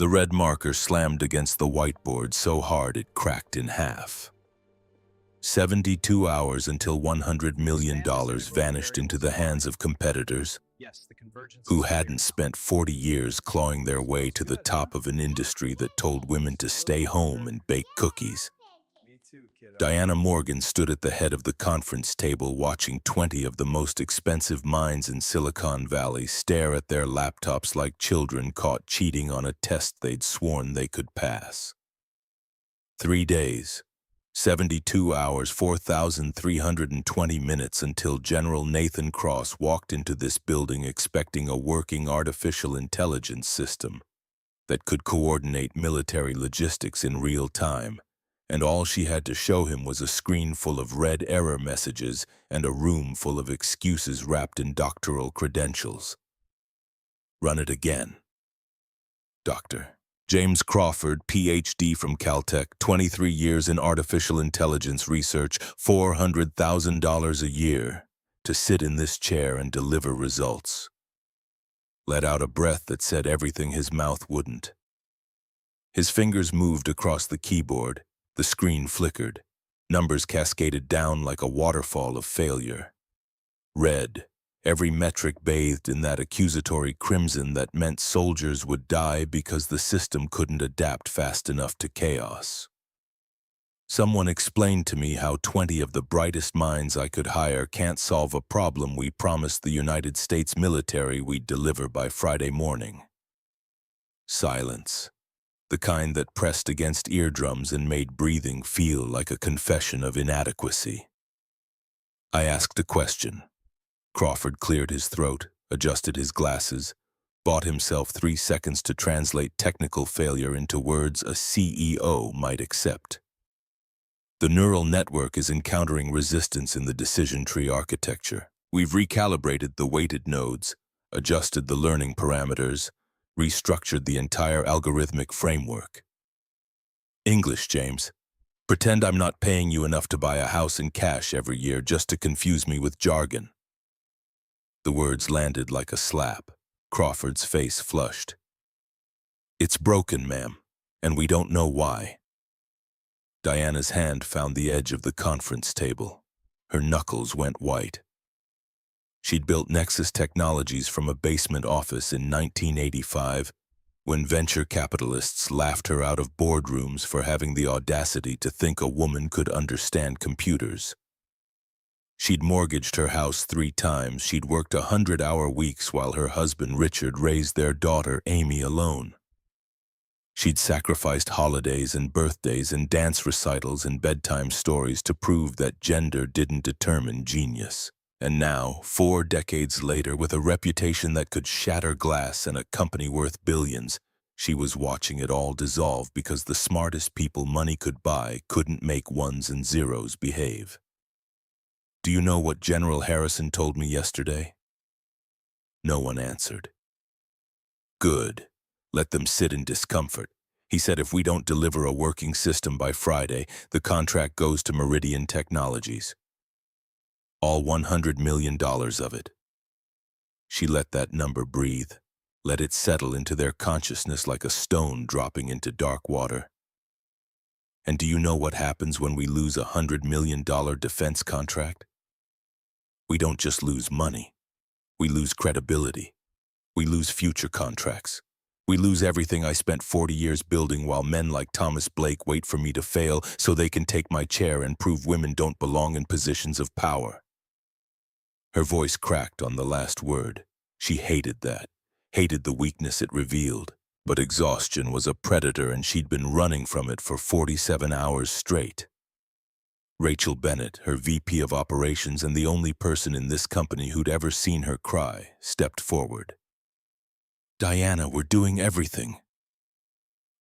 The red marker slammed against the whiteboard so hard it cracked in half. 72 hours until $100 million vanished into the hands of competitors who hadn't spent 40 years clawing their way to the top of an industry that told women to stay home and bake cookies. Diana Morgan stood at the head of the conference table watching 20 of the most expensive minds in Silicon Valley stare at their laptops like children caught cheating on a test they'd sworn they could pass. 3 days, 72 hours, 4,320 minutes until General Nathan Cross walked into this building expecting a working artificial intelligence system that could coordinate military logistics in real time. And all she had to show him was a screen full of red error messages and a room full of excuses wrapped in doctoral credentials. Run it again. Dr. James Crawford, Ph.D. from Caltech, 23 years in artificial intelligence research, $400,000 a year, to sit in this chair and deliver results. Let out a breath that said everything his mouth wouldn't. His fingers moved across the keyboard. The screen flickered. Numbers cascaded down like a waterfall of failure. Red, every metric bathed in that accusatory crimson that meant soldiers would die because the system couldn't adapt fast enough to chaos. Someone explained to me how 20 of the brightest minds I could hire can't solve a problem we promised the United States military we'd deliver by Friday morning. Silence. The kind that pressed against eardrums and made breathing feel like a confession of inadequacy. I asked a question. Crawford cleared his throat, adjusted his glasses, bought himself 3 seconds to translate technical failure into words a CEO might accept. The neural network is encountering resistance in the decision tree architecture. We've recalibrated the weighted nodes, adjusted the learning parameters, restructured the entire algorithmic framework. English, James. Pretend I'm not paying you enough to buy a house in cash every year just to confuse me with jargon. The words landed like a slap. Crawford's face flushed. It's broken, ma'am, and we don't know why. Diana's hand found the edge of the conference table. Her knuckles went white. She'd built Nexus Technologies from a basement office in 1985 when venture capitalists laughed her out of boardrooms for having the audacity to think a woman could understand computers. She'd mortgaged her house 3 times. She'd worked 100-hour weeks while her husband Richard raised their daughter Amy alone. She'd sacrificed holidays and birthdays and dance recitals and bedtime stories to prove that gender didn't determine genius. And now, 4 decades later, with a reputation that could shatter glass and a company worth billions, she was watching it all dissolve because the smartest people money could buy couldn't make ones and zeros behave. Do you know what General Harrison told me yesterday? No one answered. Good. Let them sit in discomfort. He said if we don't deliver a working system by Friday, the contract goes to Meridian Technologies. All $100 million of it. She let that number breathe, let it settle into their consciousness like a stone dropping into dark water. And do you know what happens when we lose a $100 million defense contract? We don't just lose money. We lose credibility. We lose future contracts. We lose everything I spent 40 years building while men like Thomas Blake wait for me to fail so they can take my chair and prove women don't belong in positions of power. Her voice cracked on the last word. She hated that, hated the weakness it revealed. But exhaustion was a predator and she'd been running from it for 47 hours straight. Rachel Bennett, her VP of operations and the only person in this company who'd ever seen her cry, stepped forward. Diana, we're doing everything.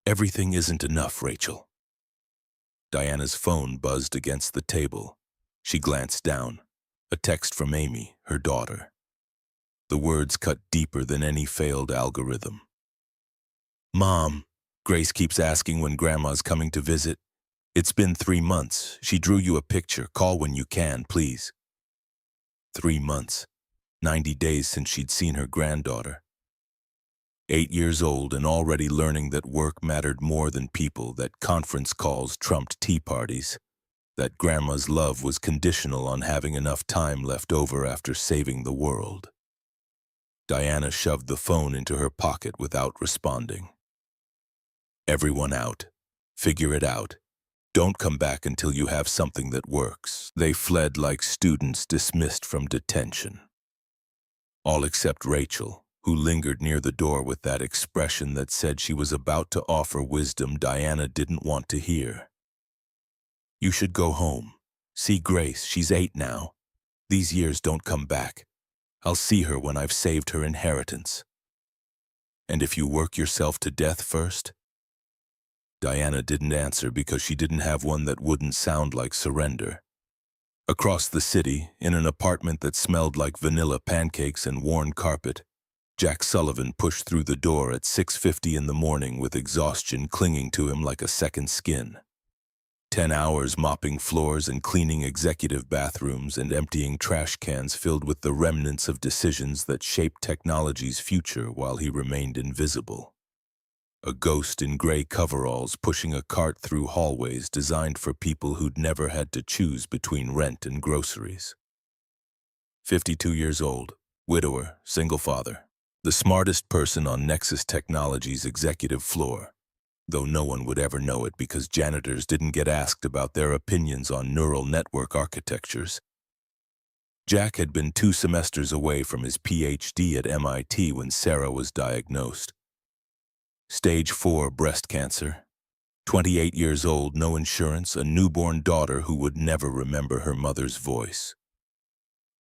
Everything isn't enough, Rachel. Diana's phone buzzed against the table. She glanced down. A text from Amy, her daughter. The words cut deeper than any failed algorithm. Mom, Grace keeps asking when Grandma's coming to visit. It's been 3 months. She drew you a picture. Call when you can, please. 3 months. 90 days since she'd seen her granddaughter. 8 years old and already learning that work mattered more than people, that conference calls trumped tea parties, that grandma's love was conditional on having enough time left over after saving the world. Diana shoved the phone into her pocket without responding. Everyone out. Figure it out. Don't come back until you have something that works. They fled like students dismissed from detention. All except Rachel, who lingered near the door with that expression that said she was about to offer wisdom Diana didn't want to hear. You should go home. See Grace, she's 8 now. These years don't come back. I'll see her when I've saved her inheritance. And if you work yourself to death first? Diana didn't answer because she didn't have one that wouldn't sound like surrender. Across the city, in an apartment that smelled like vanilla pancakes and worn carpet, Jack Sullivan pushed through the door at 6:50 in the morning with exhaustion clinging to him like a second skin. 10 hours mopping floors and cleaning executive bathrooms and emptying trash cans filled with the remnants of decisions that shaped technology's future while he remained invisible. A ghost in gray coveralls pushing a cart through hallways designed for people who'd never had to choose between rent and groceries. 52 years old, widower, single father, the smartest person on Nexus Technology's executive floor, though no one would ever know it because janitors didn't get asked about their opinions on neural network architectures. Jack had been 2 semesters away from his PhD at MIT when Sarah was diagnosed. Stage 4 breast cancer. 28 years old, no insurance, a newborn daughter who would never remember her mother's voice.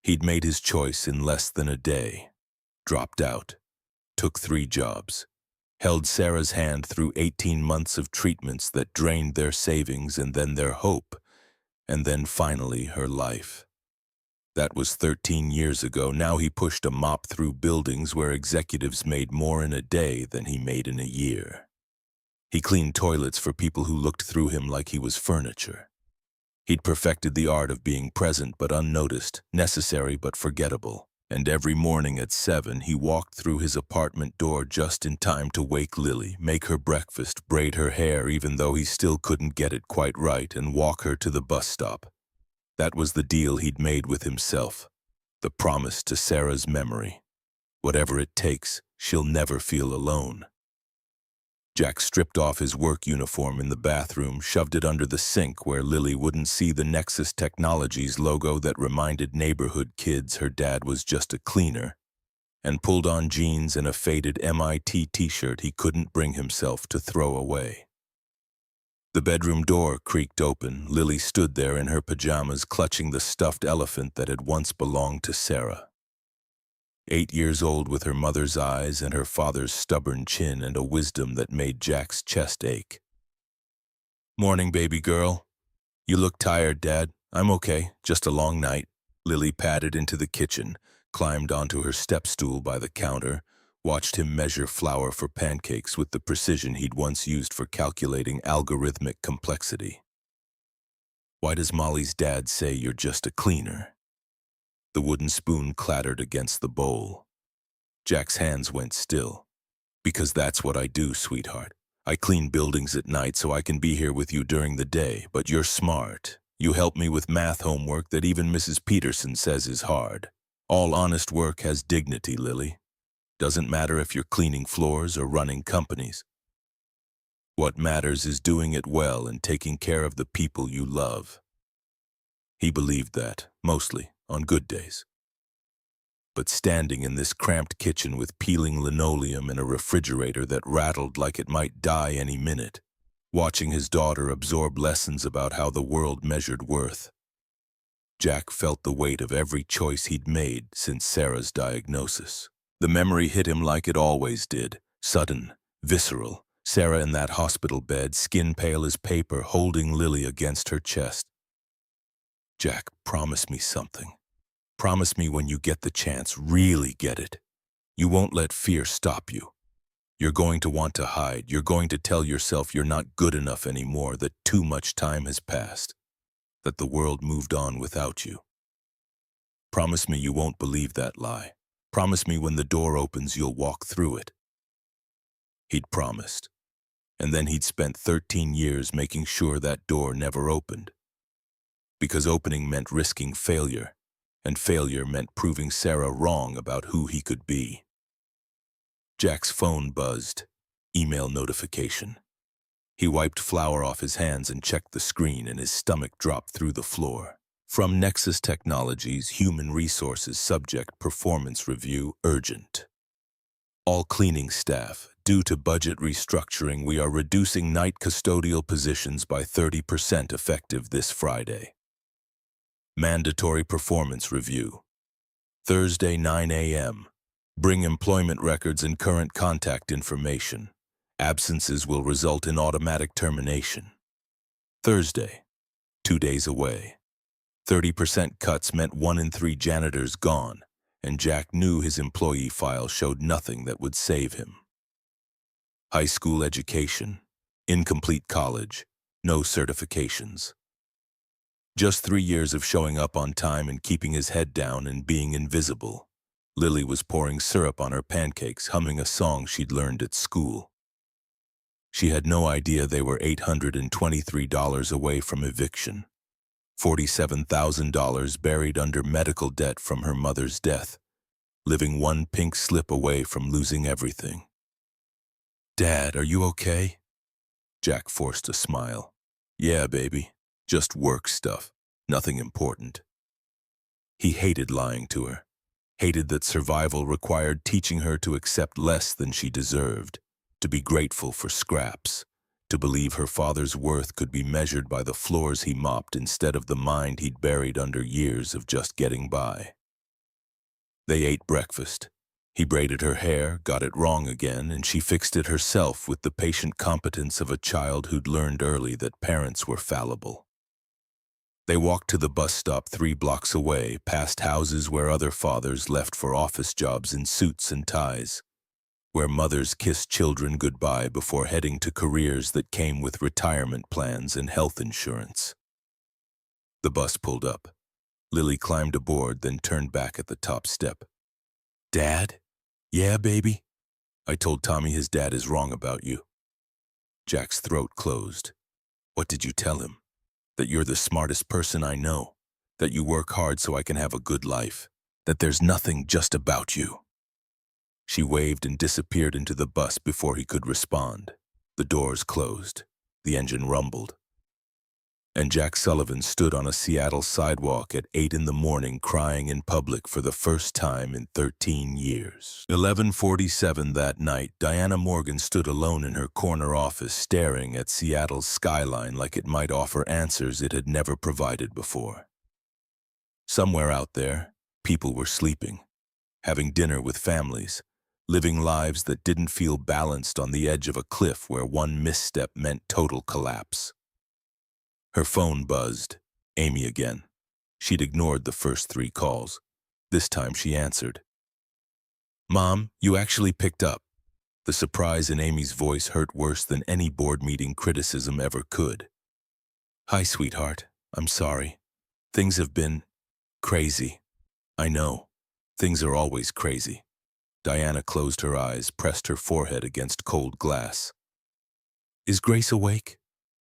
He'd made his choice in less than a day. Dropped out. Took 3 jobs. Held Sarah's hand through 18 months of treatments that drained their savings and then their hope, and then finally her life. That was 13 years ago. Now he pushed a mop through buildings where executives made more in a day than he made in a year. He cleaned toilets for people who looked through him like he was furniture. He'd perfected the art of being present but unnoticed, necessary but forgettable. And every morning at 7, he walked through his apartment door just in time to wake Lily, make her breakfast, braid her hair even though he still couldn't get it quite right, and walk her to the bus stop. That was the deal he'd made with himself, the promise to Sarah's memory. Whatever it takes, she'll never feel alone. Jack stripped off his work uniform in the bathroom, shoved it under the sink where Lily wouldn't see the Nexus Technologies logo that reminded neighborhood kids her dad was just a cleaner, and pulled on jeans and a faded MIT t-shirt he couldn't bring himself to throw away. The bedroom door creaked open. Lily stood there in her pajamas, clutching the stuffed elephant that had once belonged to Sarah. 8 years old, with her mother's eyes and her father's stubborn chin and a wisdom that made Jack's chest ache. "Morning, baby girl. You look tired, Dad. I'm okay, just a long night." Lily padded into the kitchen, climbed onto her step stool by the counter, watched him measure flour for pancakes with the precision he'd once used for calculating algorithmic complexity. "Why does Molly's dad say you're just a cleaner?" The wooden spoon clattered against the bowl. Jack's hands went still. "Because that's what I do, sweetheart. I clean buildings at night so I can be here with you during the day, but you're smart. You help me with math homework that even Mrs. Peterson says is hard. All honest work has dignity, Lily. Doesn't matter if you're cleaning floors or running companies. What matters is doing it well and taking care of the people you love." He believed that, mostly, on good days. But standing in this cramped kitchen with peeling linoleum and a refrigerator that rattled like it might die any minute, watching his daughter absorb lessons about how the world measured worth, Jack felt the weight of every choice he'd made since Sarah's diagnosis. The memory hit him like it always did, sudden, visceral. Sarah in that hospital bed, skin pale as paper, holding Lily against her chest. "Jack, promise me something. Promise me when you get the chance, really get it. You won't let fear stop you. You're going to want to hide. You're going to tell yourself you're not good enough anymore, that too much time has passed, that the world moved on without you. Promise me you won't believe that lie. Promise me when the door opens you'll walk through it. he'd promised. And then he'd spent 13 years making sure that door never opened. Because opening meant risking failure, and failure meant proving Sarah wrong about who he could be. Jack's phone buzzed. Email notification. He wiped flour off his hands and checked the screen, and his stomach dropped through the floor. From Nexus Technologies, Human Resources Subject Performance Review, urgent. All cleaning staff, due to budget restructuring, we are reducing night custodial positions by 30% effective this Friday. Mandatory performance review. Thursday, 9 a.m. Bring employment records and current contact information. Absences will result in automatic termination. Thursday, 2 days away. 30% cuts meant 1 in 3 janitors gone, and Jack knew his employee file showed nothing that would save him. High school education, incomplete college, no certifications. Just 3 years of showing up on time and keeping his head down and being invisible. Lily was pouring syrup on her pancakes, humming a song she'd learned at school. She had no idea they were $823 away from eviction. $47,000 buried under medical debt from her mother's death, living one pink slip away from losing everything. "Dad, are you okay?" Jack forced a smile. "Yeah, baby. Just work stuff. Nothing important." He hated lying to her. Hated that survival required teaching her to accept less than she deserved, to be grateful for scraps, to believe her father's worth could be measured by the floors he mopped instead of the mind he'd buried under years of just getting by. They ate breakfast. He braided her hair, got it wrong again, and she fixed it herself with the patient competence of a child who'd learned early that parents were fallible. They walked to the bus stop 3 blocks away, past houses where other fathers left for office jobs in suits and ties, where mothers kissed children goodbye before heading to careers that came with retirement plans and health insurance. The bus pulled up. Lily climbed aboard, then turned back at the top step. "Dad? Yeah, baby? I told Tommy his dad is wrong about you." Jack's throat closed. "What did you tell him? That you're the smartest person I know, that you work hard so I can have a good life, that there's nothing just about you." She waved and disappeared into the bus before he could respond. The doors closed. The engine rumbled. And Jack Sullivan stood on a Seattle sidewalk at 8 in the morning crying in public for the first time in 13 years. 11:47 that night, Diana Morgan stood alone in her corner office staring at Seattle's skyline like it might offer answers it had never provided before. Somewhere out there, people were sleeping, having dinner with families, living lives that didn't feel balanced on the edge of a cliff where one misstep meant total collapse. Her phone buzzed. Amy again. She'd ignored the first 3 calls. This time she answered. "Mom, you actually picked up." The surprise in Amy's voice hurt worse than any board meeting criticism ever could. "Hi, sweetheart. I'm sorry. Things have been crazy." "I know. Things are always crazy." Diana closed her eyes, pressed her forehead against cold glass. "Is Grace awake?"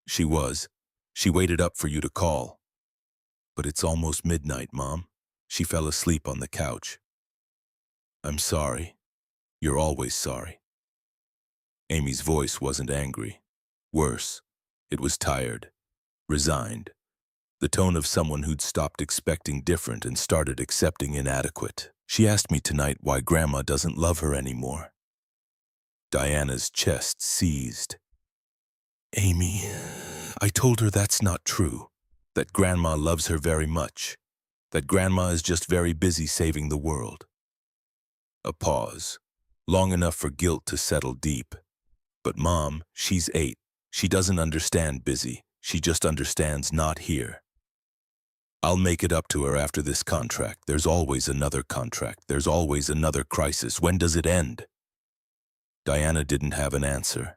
"She was. She waited up for you to call." "But it's almost midnight, Mom. She fell asleep on the couch." "I'm sorry. You're always sorry." Amy's voice wasn't angry. Worse, it was tired, resigned, the tone of someone who'd stopped expecting different and started accepting inadequate. "She asked me tonight why Grandma doesn't love her anymore." Diana's chest seized. "Amy, I told her that's not true, that Grandma loves her very much, that Grandma is just very busy saving the world." A pause, long enough for guilt to settle deep. "But Mom, she's 8. She doesn't understand busy. She just understands not here." "I'll make it up to her after this contract. There's always another contract. There's always another crisis. When does it end?" Diana didn't have an answer.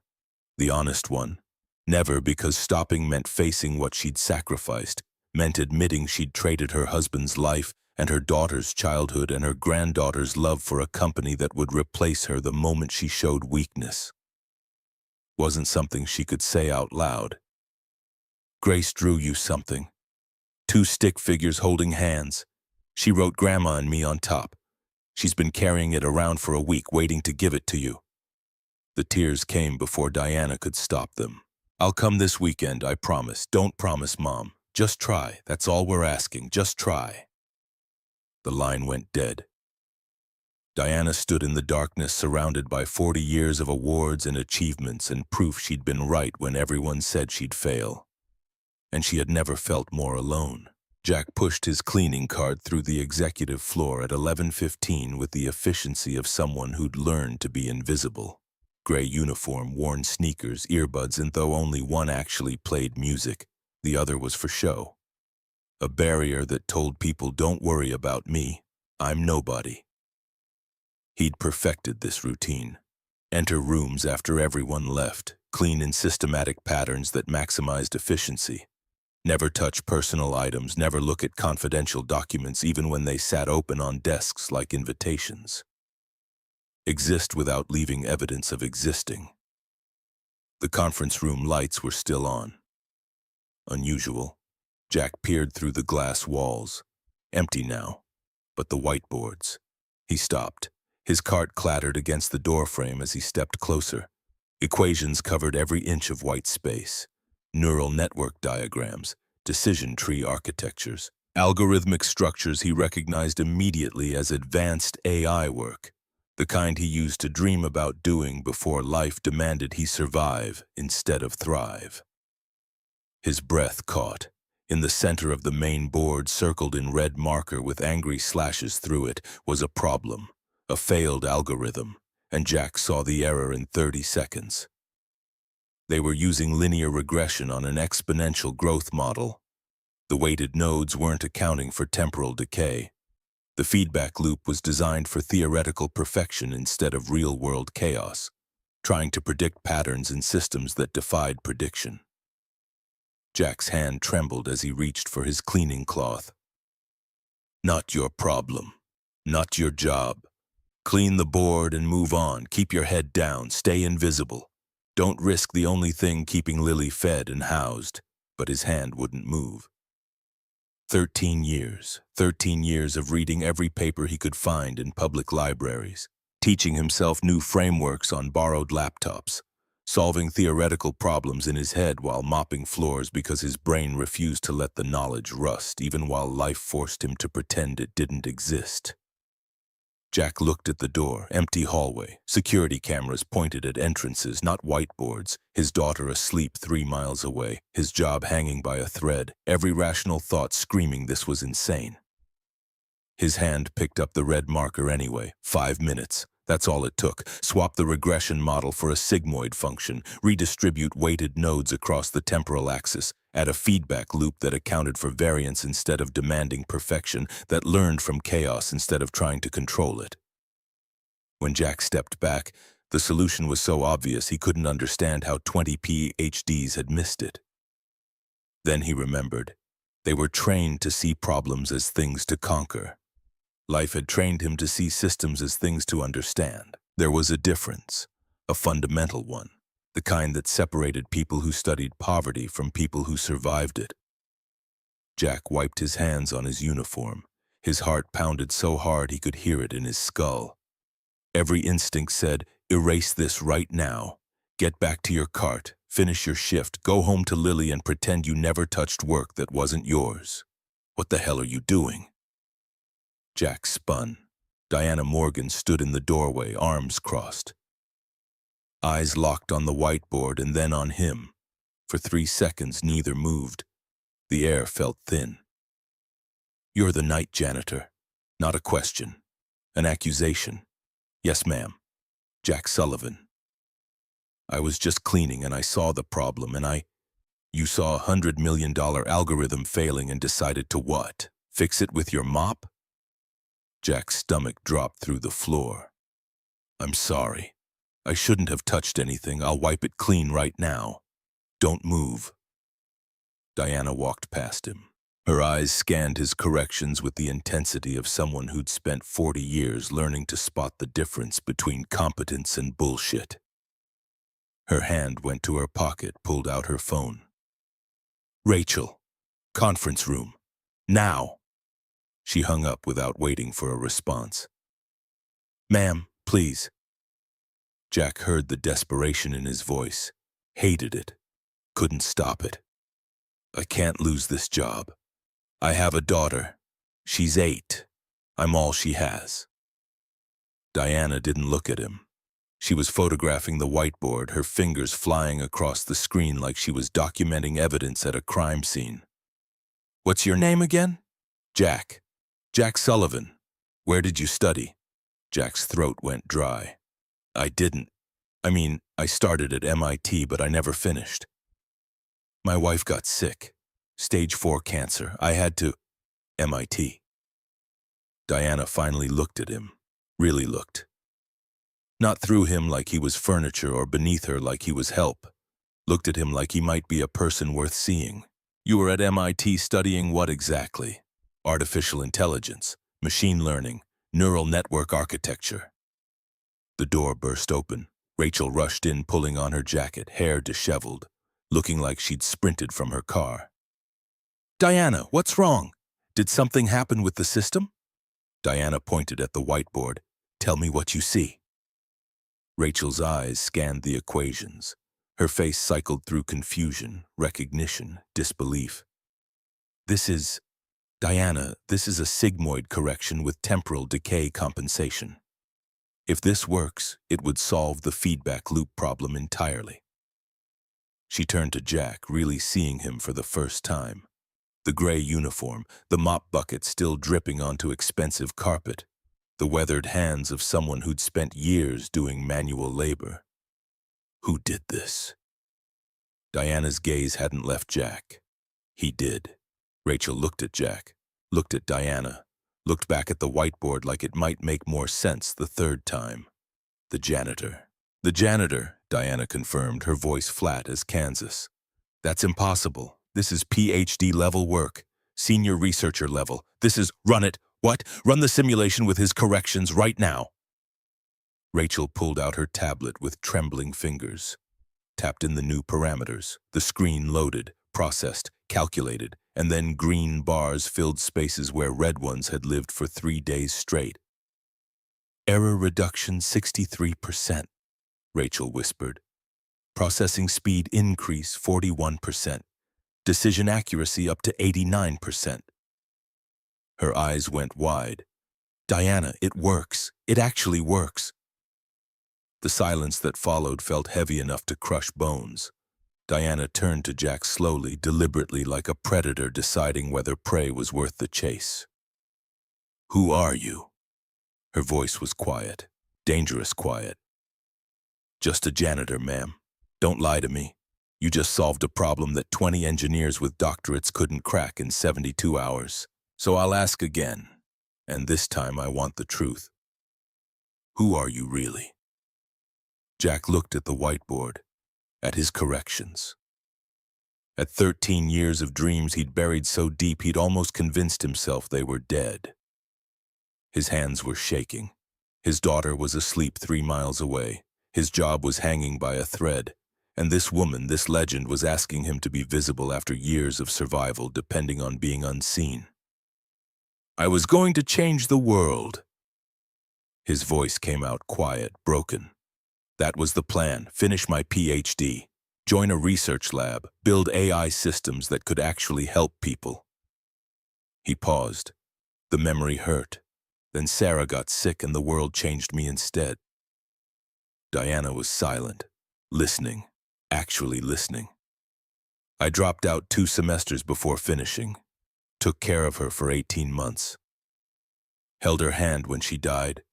The honest one. Never, because stopping meant facing what she'd sacrificed, meant admitting she'd traded her husband's life and her daughter's childhood and her granddaughter's love for a company that would replace her the moment she showed weakness. Wasn't something she could say out loud. Grace drew you something. 2 stick figures holding hands. She wrote Grandma and me on top. She's been carrying it around for a week, waiting to give it to you. The tears came before Diana could stop them. I'll come this weekend, I promise. Don't promise, Mom. Just try. That's all we're asking. Just try. The line went dead. Diana stood in the darkness, surrounded by 40 years of awards and achievements and proof she'd been right when everyone said she'd fail. And she had never felt more alone. Jack pushed his cleaning cart through the executive floor at 11:15 with the efficiency of someone who'd learned to be invisible. Gray uniform, worn sneakers, earbuds, and though only one actually played music, the other was for show. A barrier that told people, don't worry about me, I'm nobody. He'd perfected this routine. Enter rooms after everyone left, clean in systematic patterns that maximized efficiency. Never touch personal items, never look at confidential documents even when they sat open on desks like invitations. Exist without leaving evidence of existing. The conference room lights were still on. Unusual. Jack peered through the glass walls. Empty now, but the whiteboards. He stopped. His cart clattered against the doorframe as he stepped closer. Equations covered every inch of white space. Neural network diagrams, decision tree architectures, algorithmic structures he recognized immediately as advanced AI work, the kind he used to dream about doing before life demanded he survive instead of thrive. His breath caught. In the center of the main board, circled in red marker with angry slashes through it, was a problem, a failed algorithm, and Jack saw the error in 30 seconds. They were using linear regression on an exponential growth model. The weighted nodes weren't accounting for temporal decay. The feedback loop was designed for theoretical perfection instead of real-world chaos, trying to predict patterns in systems that defied prediction. Jack's hand trembled as he reached for his cleaning cloth. Not your problem. Not your job. Clean the board and move on. Keep your head down. Stay invisible. Don't risk the only thing keeping Lily fed and housed. But his hand wouldn't move. 13 years of reading every paper he could find in public libraries, teaching himself new frameworks on borrowed laptops, solving theoretical problems in his head while mopping floors because his brain refused to let the knowledge rust, even while life forced him to pretend it didn't exist. Jack looked at the door, empty hallway, security cameras pointed at entrances, not whiteboards, his daughter asleep 3 miles away, his job hanging by a thread, every rational thought screaming this was insane. His hand picked up the red marker anyway. 5 minutes. That's all it took. Swap the regression model for a sigmoid function, redistribute weighted nodes across the temporal axis, add a feedback loop that accounted for variance instead of demanding perfection, that learned from chaos instead of trying to control it. When Jack stepped back, the solution was so obvious he couldn't understand how 20 PhDs had missed it. Then he remembered. They were trained to see problems as things to conquer. Life had trained him to see systems as things to understand. There was a difference, a fundamental one, the kind that separated people who studied poverty from people who survived it. Jack wiped his hands on his uniform. His heart pounded so hard he could hear it in his skull. Every instinct said, erase this right now. Get back to your cart, finish your shift, go home to Lily and pretend you never touched work that wasn't yours. What the hell are you doing? Jack spun. Diana Morgan stood in the doorway, arms crossed. Eyes locked on the whiteboard and then on him. For 3 seconds, neither moved. The air felt thin. You're the night janitor. Not a question. An accusation. Yes, ma'am. Jack Sullivan. I was just cleaning and I saw the problem and You saw $100 million algorithm failing and decided to what? Fix it with your mop? Jack's stomach dropped through the floor. I'm sorry. I shouldn't have touched anything. I'll wipe it clean right now. Don't move. Diana walked past him. Her eyes scanned his corrections with the intensity of someone who'd spent 40 years learning to spot the difference between competence and bullshit. Her hand went to her pocket, pulled out her phone. Rachel, conference room, now. She hung up without waiting for a response. Ma'am, please. Jack heard the desperation in his voice, hated it, couldn't stop it. I can't lose this job. I have a daughter. She's 8. I'm all she has. Diana didn't look at him. She was photographing the whiteboard, her fingers flying across the screen like she was documenting evidence at a crime scene. What's your name again? Jack. Jack Sullivan. Where did you study? Jack's throat went dry. I didn't. I started at MIT, but I never finished. My wife got sick. Stage 4 cancer. I had to... MIT. Diana finally looked at him. Really looked. Not through him like he was furniture or beneath her like he was help. Looked at him like he might be a person worth seeing. You were at MIT studying what exactly? Artificial intelligence, machine learning, neural network architecture. The door burst open. Rachel rushed in, pulling on her jacket, hair disheveled, looking like she'd sprinted from her car. Diana, what's wrong? Did something happen with the system? Diana pointed at the whiteboard. Tell me what you see. Rachel's eyes scanned the equations. Her face cycled through confusion, recognition, disbelief. Diana, this is a sigmoid correction with temporal decay compensation. If this works, it would solve the feedback loop problem entirely. She turned to Jack, really seeing him for the first time. The gray uniform, the mop bucket still dripping onto expensive carpet, the weathered hands of someone who'd spent years doing manual labor. Who did this? Diana's gaze hadn't left Jack. He did. Rachel looked at Jack, looked at Diana, looked back at the whiteboard like it might make more sense the third time. The janitor. The janitor, Diana confirmed, her voice flat as Kansas. That's impossible. This is PhD level work. Senior researcher level. This is run it. What? Run the simulation with his corrections right now. Rachel pulled out her tablet with trembling fingers, tapped in the new parameters. The screen loaded, processed, calculated, and then green bars filled spaces where red ones had lived for 3 days straight. Error reduction 63%, Rachel whispered. Processing speed increase 41%. Decision accuracy up to 89%. Her eyes went wide. Diana, it works. It actually works. The silence that followed felt heavy enough to crush bones. Diana turned to Jack slowly, deliberately, like a predator deciding whether prey was worth the chase. Who are you? Her voice was quiet, dangerous quiet. Just a janitor, ma'am. Don't lie to me. You just solved a problem that 20 engineers with doctorates couldn't crack in 72 hours. So I'll ask again, and this time I want the truth. Who are you really? Jack looked at the whiteboard, at his corrections. At 13 years of dreams he'd buried so deep he'd almost convinced himself they were dead. His hands were shaking. His daughter was asleep 3 miles away. His job was hanging by a thread. And this woman, this legend, was asking him to be visible after years of survival depending on being unseen. I was going to change the world. His voice came out quiet, broken. That was the plan. Finish my PhD. Join a research lab. Build AI systems that could actually help people. He paused. The memory hurt. Then Sarah got sick and the world changed me instead. Diana was silent, listening, actually listening. I dropped out 2 semesters before finishing. Took care of her for 18 months. Held her hand when she died.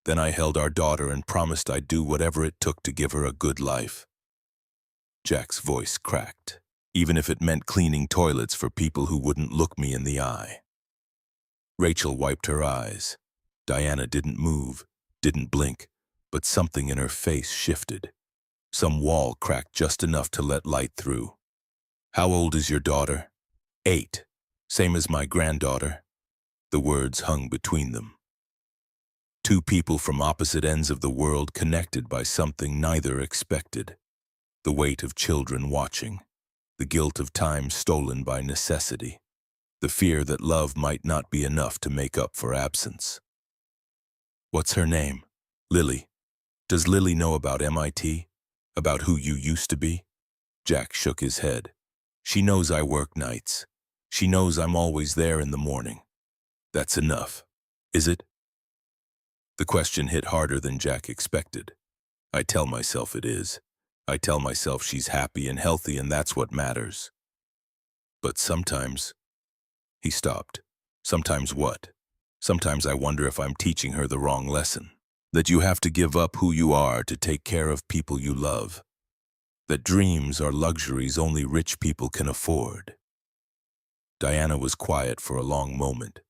Then I held our daughter and promised I'd do whatever it took to give her a good life. Jack's voice cracked, even if it meant cleaning toilets for people who wouldn't look me in the eye. Rachel wiped her eyes. Diana didn't move, didn't blink, but something in her face shifted. Some wall cracked just enough to let light through. How old is your daughter? 8. Same as my granddaughter. The words hung between them. 2 people from opposite ends of the world connected by something neither expected. The weight of children watching, the guilt of time stolen by necessity, the fear that love might not be enough to make up for absence. What's her name? Lily. Does Lily know about MIT? About who you used to be? Jack shook his head. She knows I work nights. She knows I'm always there in the morning. That's enough. Is it? The question hit harder than Jack expected. I tell myself it is. I tell myself she's happy and healthy and that's what matters. But sometimes... He stopped. Sometimes what? Sometimes I wonder if I'm teaching her the wrong lesson. That you have to give up who you are to take care of people you love. That dreams are luxuries only rich people can afford. Diana was quiet for a long moment.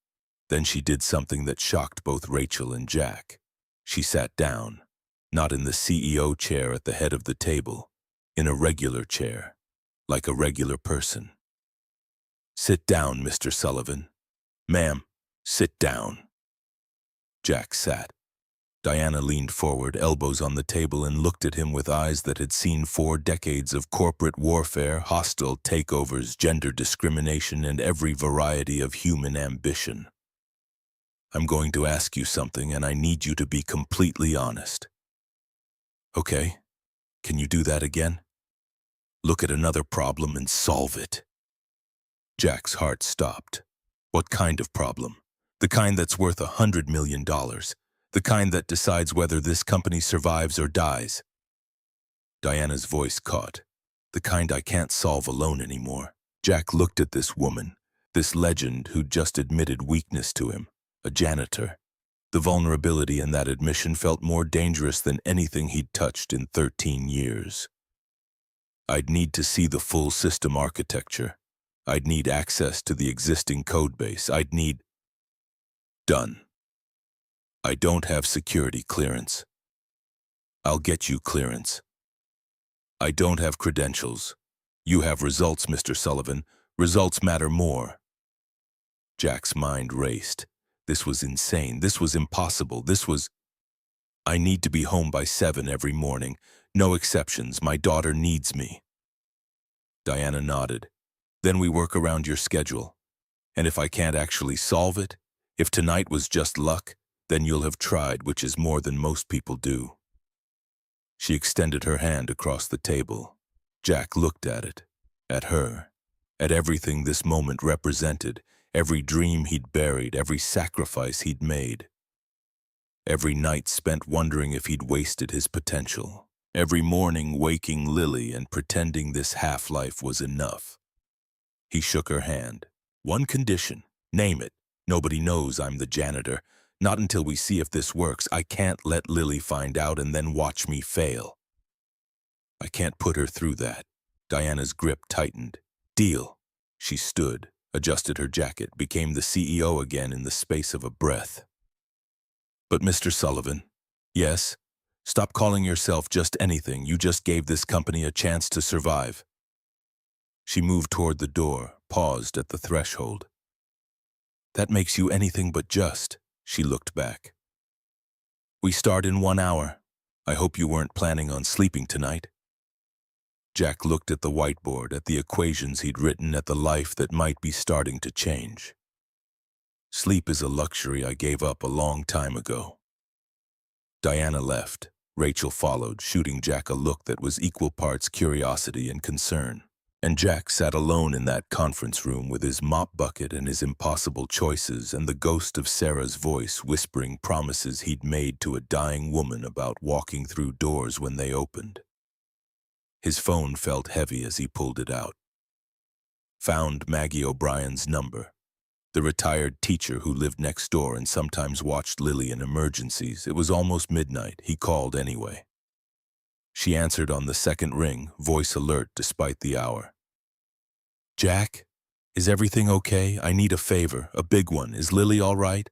Then she did something that shocked both Rachel and Jack. She sat down, not in the CEO chair at the head of the table, in a regular chair, like a regular person. Sit down, Mr. Sullivan. Ma'am, sit down. Jack sat. Diana leaned forward, elbows on the table, and looked at him with eyes that had seen 4 decades of corporate warfare, hostile takeovers, gender discrimination, and every variety of human ambition. I'm going to ask you something, and I need you to be completely honest. Okay, can you do that again? Look at another problem and solve it. Jack's heart stopped. What kind of problem? The kind that's worth $100 million. The kind that decides whether this company survives or dies. Diana's voice caught. The kind I can't solve alone anymore. Jack looked at this woman, this legend who'd just admitted weakness to him, a janitor. The vulnerability in that admission felt more dangerous than anything he'd touched in 13 years. I'd need to see the full system architecture. I'd need access to the existing codebase. I'd need... Done. I don't have security clearance. I'll get you clearance. I don't have credentials. You have results, Mr. Sullivan. Results matter more. Jack's mind raced. This was insane. This was impossible. This was... I need to be home by 7 every morning. No exceptions. My daughter needs me. Diana nodded. Then we work around your schedule. And if I can't actually solve it, if tonight was just luck, then you'll have tried, which is more than most people do. She extended her hand across the table. Jack looked at it, at her, at everything this moment represented, every dream he'd buried, every sacrifice he'd made. Every night spent wondering if he'd wasted his potential. Every morning waking Lily and pretending this half-life was enough. He shook her hand. One condition. Name it. Nobody knows I'm the janitor. Not until we see if this works. I can't let Lily find out and then watch me fail. I can't put her through that. Diana's grip tightened. Deal. She stood, adjusted her jacket, became the CEO again in the space of a breath. But Mr. Sullivan, yes, stop calling yourself just anything. You just gave this company a chance to survive. She moved toward the door, paused at the threshold. That makes you anything but just. She looked back. We start in 1 hour. I hope you weren't planning on sleeping tonight. Jack looked at the whiteboard, at the equations he'd written, at the life that might be starting to change. Sleep is a luxury I gave up a long time ago. Diana left. Rachel followed, shooting Jack a look that was equal parts curiosity and concern. And Jack sat alone in that conference room with his mop bucket and his impossible choices and the ghost of Sarah's voice whispering promises he'd made to a dying woman about walking through doors when they opened. His phone felt heavy as he pulled it out. Found Maggie O'Brien's number, the retired teacher who lived next door and sometimes watched Lily in emergencies. It was almost midnight. He called anyway. She answered on the second ring, voice alert despite the hour. Jack, is everything okay? I need a favor, a big one. Is Lily all right?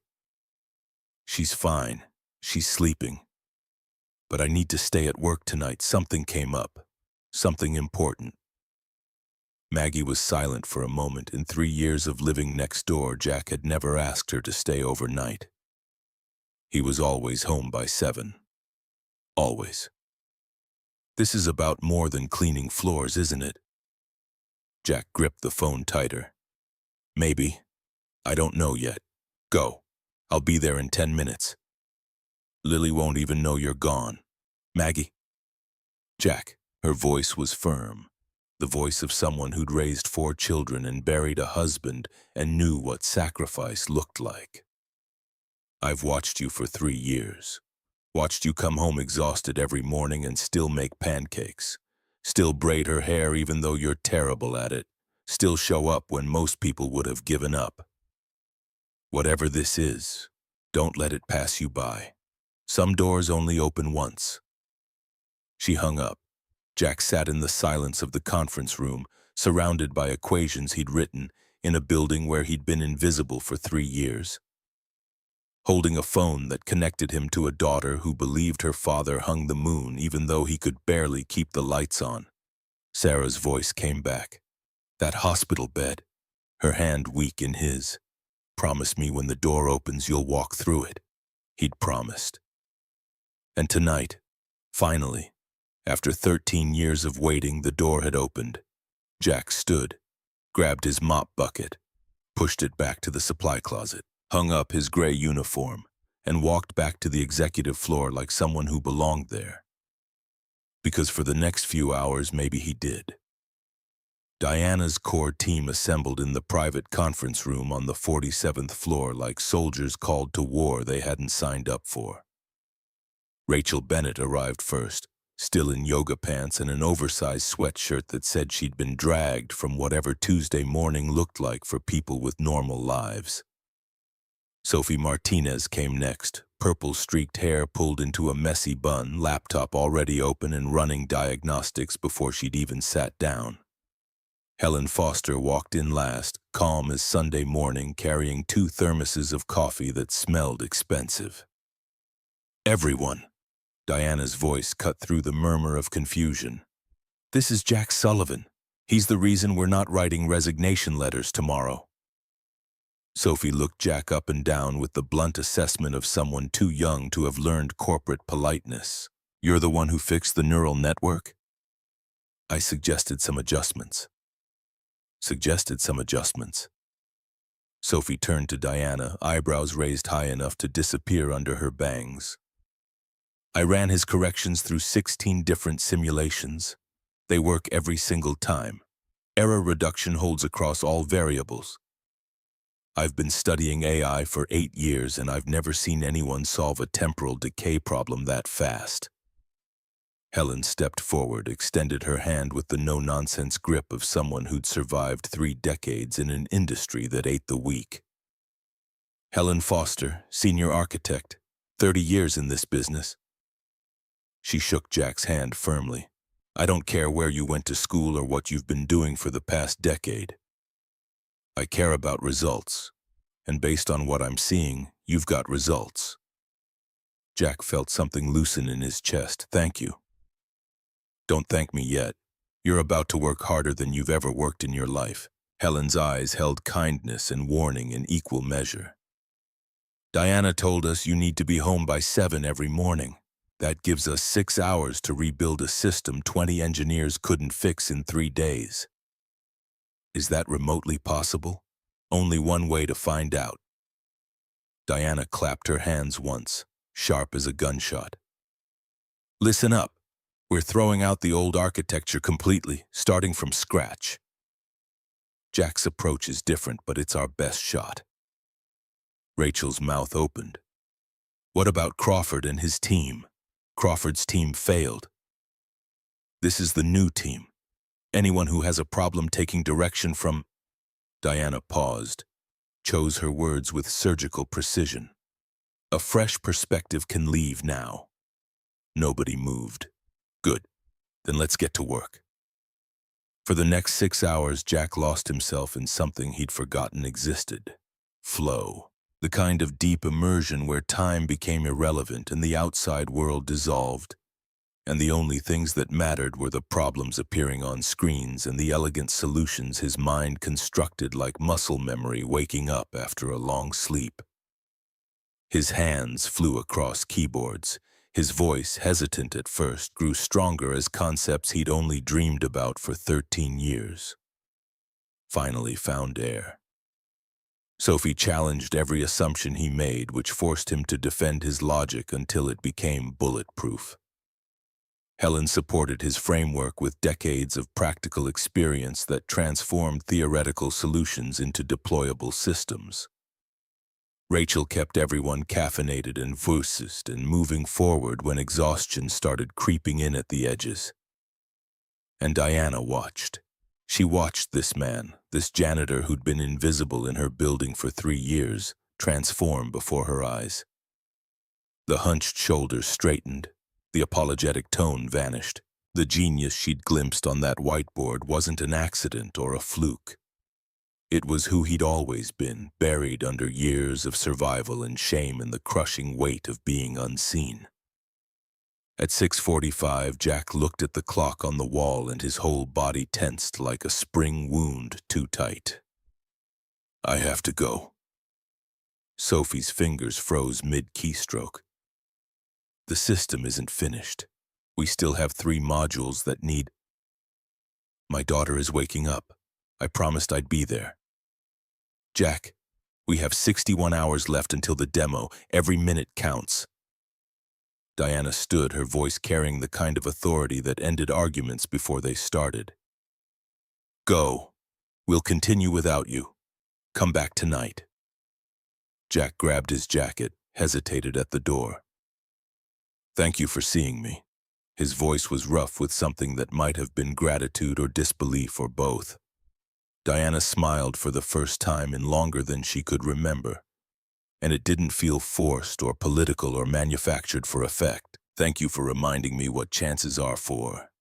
She's fine. She's sleeping. But I need to stay at work tonight. Something came up. Something important. Maggie was silent for a moment. In 3 years of living next door, Jack had never asked her to stay overnight. He was always home by 7. Always. This is about more than cleaning floors, isn't it? Jack gripped the phone tighter. Maybe. I don't know yet. Go. I'll be there in 10 minutes. Lily won't even know you're gone. Maggie? Jack. Her voice was firm. The voice of someone who'd raised 4 children and buried a husband and knew what sacrifice looked like. I've watched you for 3 years. Watched you come home exhausted every morning and still make pancakes. Still braid her hair even though you're terrible at it. Still show up when most people would have given up. Whatever this is, don't let it pass you by. Some doors only open once. She hung up. Jack sat in the silence of the conference room, surrounded by equations he'd written in a building where he'd been invisible for 3 years. Holding a phone that connected him to a daughter who believed her father hung the moon even though he could barely keep the lights on. Sarah's voice came back. That hospital bed, her hand weak in his. Promise me when the door opens you'll walk through it. He'd promised. And tonight, finally, after 13 years of waiting, the door had opened. Jack stood, grabbed his mop bucket, pushed it back to the supply closet, hung up his gray uniform, and walked back to the executive floor like someone who belonged there. Because for the next few hours, maybe he did. Diana's core team assembled in the private conference room on the 47th floor like soldiers called to war they hadn't signed up for. Rachel Bennett arrived first, still in yoga pants and an oversized sweatshirt that said she'd been dragged from whatever Tuesday morning looked like for people with normal lives. Sophie Martinez came next, purple-streaked hair pulled into a messy bun, laptop already open and running diagnostics before she'd even sat down. Helen Foster walked in last, calm as Sunday morning, carrying 2 thermoses of coffee that smelled expensive. Everyone. Diana's voice cut through the murmur of confusion. This is Jack Sullivan. He's the reason we're not writing resignation letters tomorrow. Sophie looked Jack up and down with the blunt assessment of someone too young to have learned corporate politeness. You're the one who fixed the neural network? I suggested some adjustments. Sophie turned to Diana, eyebrows raised high enough to disappear under her bangs. I ran his corrections through 16 different simulations. They work every single time. Error reduction holds across all variables. I've been studying AI for 8 years and I've never seen anyone solve a temporal decay problem that fast. Helen stepped forward, extended her hand with the no-nonsense grip of someone who'd survived 3 decades in an industry that ate the weak. Helen Foster, senior architect, 30 years in this business. She shook Jack's hand firmly. I don't care where you went to school or what you've been doing for the past decade. I care about results, and based on what I'm seeing, you've got results. Jack felt something loosen in his chest. Thank you. Don't thank me yet. You're about to work harder than you've ever worked in your life. Helen's eyes held kindness and warning in equal measure. Diana told us you need to be home by 7 every morning. That gives us 6 hours to rebuild a system 20 engineers couldn't fix in 3 days. Is that remotely possible? Only one way to find out. Diana clapped her hands once, sharp as a gunshot. Listen up. We're throwing out the old architecture completely, starting from scratch. Jack's approach is different, but it's our best shot. Rachel's mouth opened. What about Crawford and his team? Crawford's team failed. This is the new team. Anyone who has a problem taking direction from... Diana paused, chose her words with surgical precision. A fresh perspective can leave now. Nobody moved. Good. Then let's get to work. For the next 6 hours, Jack lost himself in something he'd forgotten existed. Flow. The kind of deep immersion where time became irrelevant and the outside world dissolved. And the only things that mattered were the problems appearing on screens and the elegant solutions his mind constructed like muscle memory waking up after a long sleep. His hands flew across keyboards. His voice, hesitant at first, grew stronger as concepts he'd only dreamed about for 13 years finally found air. Sophie challenged every assumption he made, which forced him to defend his logic until it became bulletproof. Helen supported his framework with decades of practical experience that transformed theoretical solutions into deployable systems. Rachel kept everyone caffeinated and focused and moving forward when exhaustion started creeping in at the edges. And Diana watched. She watched this man, this janitor who'd been invisible in her building for 3 years, transform before her eyes. The hunched shoulders straightened. The apologetic tone vanished. The genius she'd glimpsed on that whiteboard wasn't an accident or a fluke. It was who he'd always been, buried under years of survival and shame and the crushing weight of being unseen. At 6:45, Jack looked at the clock on the wall and his whole body tensed like a spring wound too tight. I have to go. Sophie's fingers froze mid-keystroke. The system isn't finished. We still have 3 modules that need... My daughter is waking up. I promised I'd be there. Jack, we have 61 hours left until the demo. Every minute counts. Diana stood, her voice carrying the kind of authority that ended arguments before they started. Go. We'll continue without you. Come back tonight. Jack grabbed his jacket, hesitated at the door. Thank you for seeing me. His voice was rough with something that might have been gratitude or disbelief or both. Diana smiled for the first time in longer than she could remember. And it didn't feel forced or political or manufactured for effect. Thank you for reminding me what chances are for.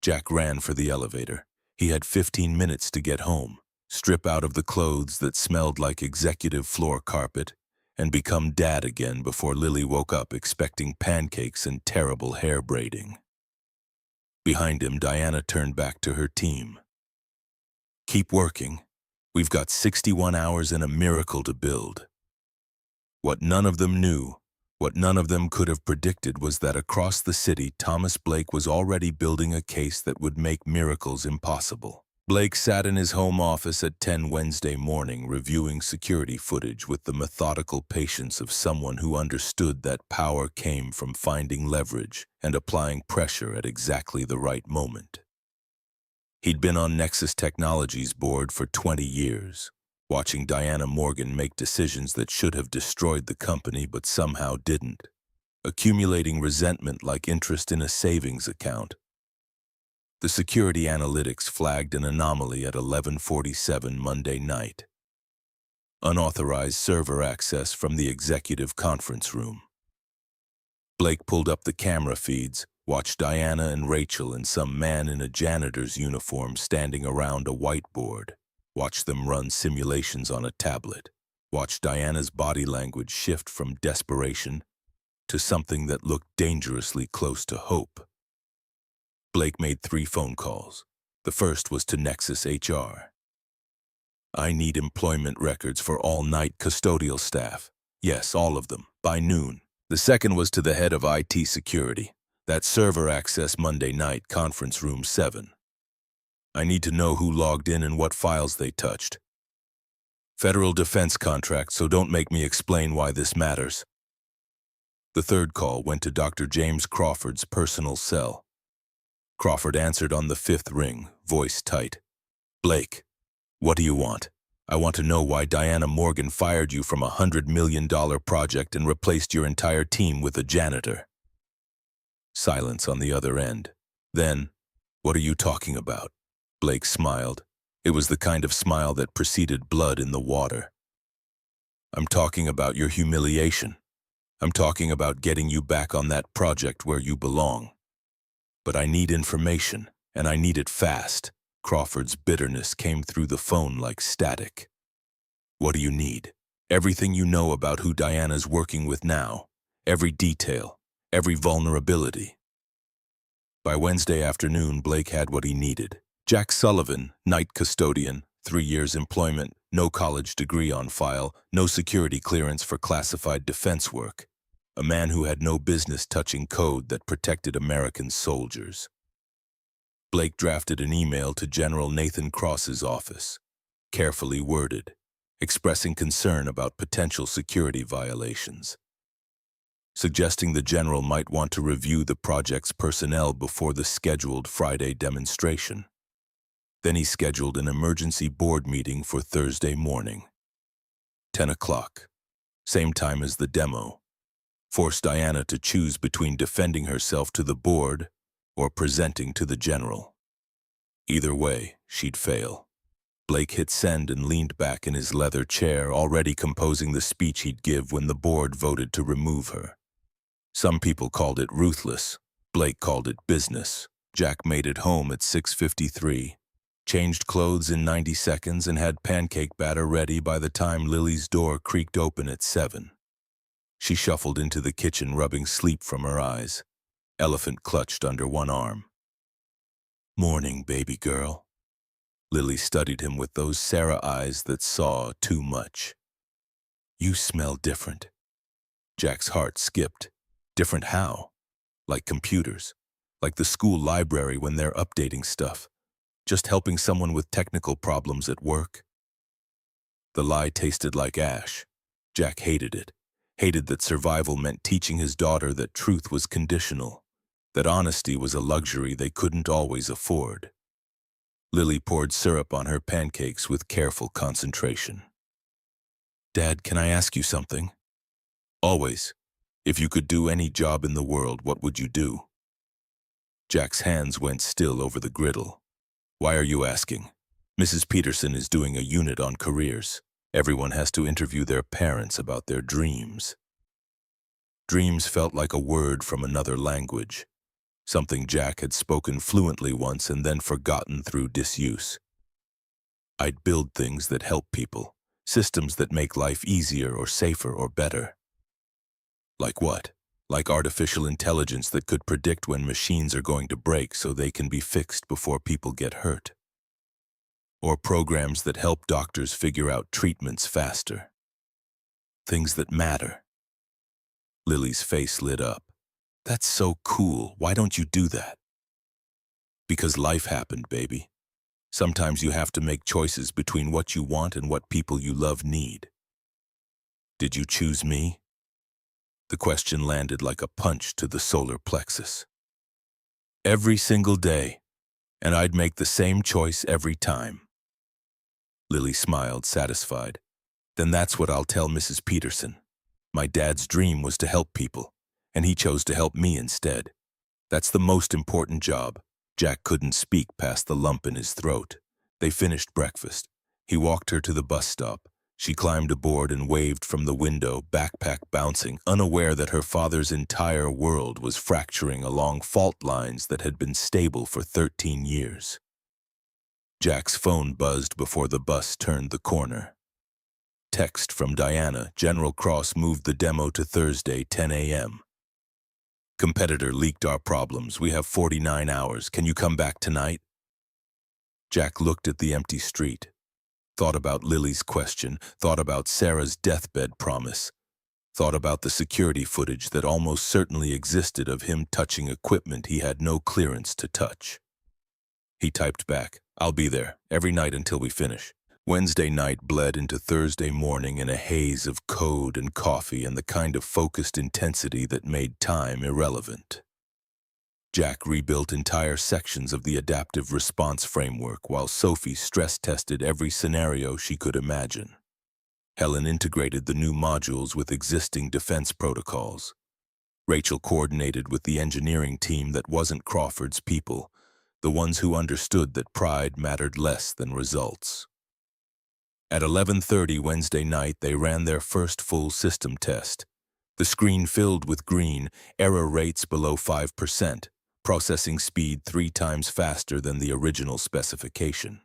Jack ran for the elevator. He had 15 minutes to get home, strip out of the clothes that smelled like executive floor carpet, and become dad again before Lily woke up expecting pancakes and terrible hair braiding. Behind him, Diana turned back to her team. Keep working. We've got 61 hours and a miracle to build. What none of them knew, what none of them could have predicted was that across the city, Thomas Blake was already building a case that would make miracles impossible. Blake sat in his home office at 10 Wednesday morning reviewing security footage with the methodical patience of someone who understood that power came from finding leverage and applying pressure at exactly the right moment. He'd been on Nexus Technologies' board for 20 years. Watching Diana Morgan make decisions that should have destroyed the company but somehow didn't, accumulating resentment like interest in a savings account. The security analytics flagged an anomaly at 11:47 Monday night. Unauthorized server access from the executive conference room. Blake pulled up the camera feeds, watched Diana and Rachel and some man in a janitor's uniform standing around a whiteboard. Watch them run simulations on a tablet. Watch Diana's body language shift from desperation to something that looked dangerously close to hope. Blake made 3 phone calls. The first was to Nexus HR. I need employment records for all night custodial staff. Yes, all of them, by noon. The second was to the head of IT security. That server access Monday night, conference room 7. I need to know who logged in and what files they touched. Federal defense contract, so don't make me explain why this matters. The third call went to Dr. James Crawford's personal cell. Crawford answered on the 5th ring, voice tight. Blake, what do you want? I want to know why Diana Morgan fired you from a $100 million project and replaced your entire team with a janitor. Silence on the other end. Then, what are you talking about? Blake smiled. It was the kind of smile that preceded blood in the water. I'm talking about your humiliation. I'm talking about getting you back on that project where you belong. But I need information, and I need it fast. Crawford's bitterness came through the phone like static. What do you need? Everything you know about who Diana's working with now. Every detail, every vulnerability. By Wednesday afternoon, Blake had what he needed. Jack Sullivan, night custodian, 3 years employment, no college degree on file, no security clearance for classified defense work. a man who had no business touching code that protected American soldiers. Blake drafted an email to General Nathan Cross's office, carefully worded, expressing concern about potential security violations, suggesting the general might want to review the project's personnel before the scheduled Friday demonstration. Then he scheduled an emergency board meeting for Thursday morning, 10 o'clock, same time as the demo, forced Diana to choose between defending herself to the board or presenting to the general. Either way, she'd fail. Blake hit send and leaned back in his leather chair, already composing the speech he'd give when the board voted to remove her. Some people called it ruthless. Blake called it business. Jack made it home at 6:53, changed clothes in 90 seconds, and had pancake batter ready by the time Lily's door creaked open at 7. She shuffled into the kitchen, rubbing sleep from her eyes, elephant clutched under one arm. "Morning, baby girl." Lily studied him with those Sarah eyes that saw too much. "You smell different." Jack's heart skipped. Different how? Like computers. Like the school library when they're updating stuff. Just helping someone with technical problems at work. The lie tasted like ash. Jack hated it. Hated that survival meant teaching his daughter that truth was conditional. That honesty was a luxury they couldn't always afford. Lily poured syrup on her pancakes with careful concentration. "Dad, can I ask you something?" "Always. If you could do any job in the world, what would you do?" Jack's hands went still over the griddle. "Why are you asking?" "Mrs. Peterson is doing a unit on careers. Everyone has to interview their parents about their dreams." Dreams felt like a word from another language. Something Jack had spoken fluently once and then forgotten through disuse. "I'd build things that help people, systems that make life easier or safer or better." "Like what?" "Like artificial intelligence that could predict when machines are going to break so they can be fixed before people get hurt. Or programs that help doctors figure out treatments faster. Things that matter." Lily's face lit up. "That's so cool. Why don't you do that?" "Because life happened, baby. Sometimes you have to make choices between what you want and what people you love need." "Did you choose me?" The question landed like a punch to the solar plexus. "Every single day, and I'd make the same choice every time." Lily smiled, satisfied. "Then that's what I'll tell Mrs. Peterson. My dad's dream was to help people, and he chose to help me instead. That's the most important job." Jack couldn't speak past the lump in his throat. They finished breakfast. He walked her to the bus stop. She climbed aboard and waved from the window, backpack bouncing, unaware that her father's entire world was fracturing along fault lines that had been stable for 13 years. Jack's phone buzzed before the bus turned the corner. Text from Diana. General Cross moved the demo to Thursday, 10 a.m. "Competitor leaked our problems. We have 49 hours. Can you come back tonight?" Jack looked at the empty street. Thought about Lily's question. Thought about Sarah's deathbed promise. Thought about the security footage that almost certainly existed of him touching equipment he had no clearance to touch. He typed back, "I'll be there, every night until we finish." Wednesday night bled into Thursday morning in a haze of code and coffee and the kind of focused intensity that made time irrelevant. Jack rebuilt entire sections of the adaptive response framework while Sophie stress-tested every scenario she could imagine. Helen integrated the new modules with existing defense protocols. Rachel coordinated with the engineering team that wasn't Crawford's people, the ones who understood that pride mattered less than results. At 11:30 Wednesday night, they ran their first full system test. The screen filled with green, error rates below 5%, processing speed 3 times faster than the original specification.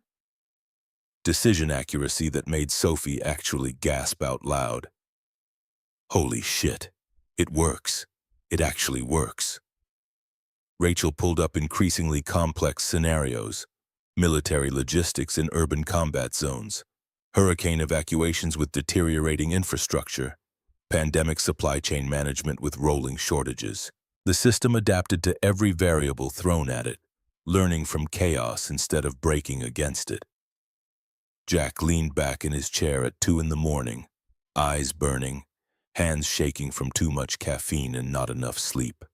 Decision accuracy that made Sophie actually gasp out loud. "Holy shit, it works. It actually works." Rachel pulled up increasingly complex scenarios, military logistics in urban combat zones, hurricane evacuations with deteriorating infrastructure, Pandemic supply chain management with rolling shortages. The system adapted to every variable thrown at it, learning from chaos instead of breaking against it. Jack leaned back in his chair at 2 in the morning, eyes burning, hands shaking from too much caffeine and not enough sleep.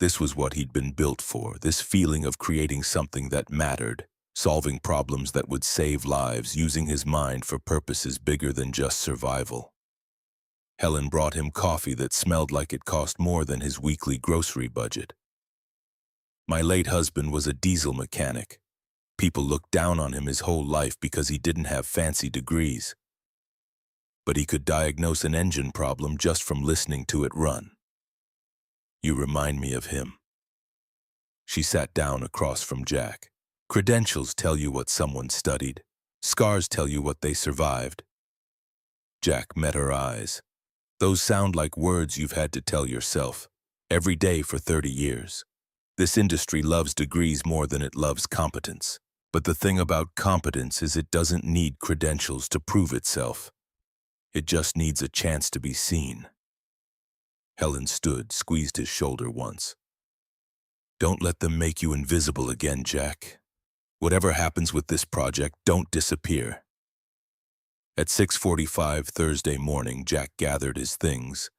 This was what he'd been built for, this feeling of creating something that mattered, solving problems that would save lives, using his mind for purposes bigger than just survival. Helen brought him coffee that smelled like it cost more than his weekly grocery budget. My late husband was a diesel mechanic. People looked down on him his whole life because he didn't have fancy degrees. But he could diagnose an engine problem just from listening to it run. You remind me of him. She sat down across from Jack. Credentials tell you what someone studied. Scars tell you what they survived. Jack met her eyes. Those sound like words you've had to tell yourself, every day for 30 years. This industry loves degrees more than it loves competence. But the thing about competence is it doesn't need credentials to prove itself. It just needs a chance to be seen. Helen stood, squeezed his shoulder once. Don't let them make you invisible again, Jack. Whatever happens with this project, don't disappear. At 6:45 Thursday morning, Jack gathered his things.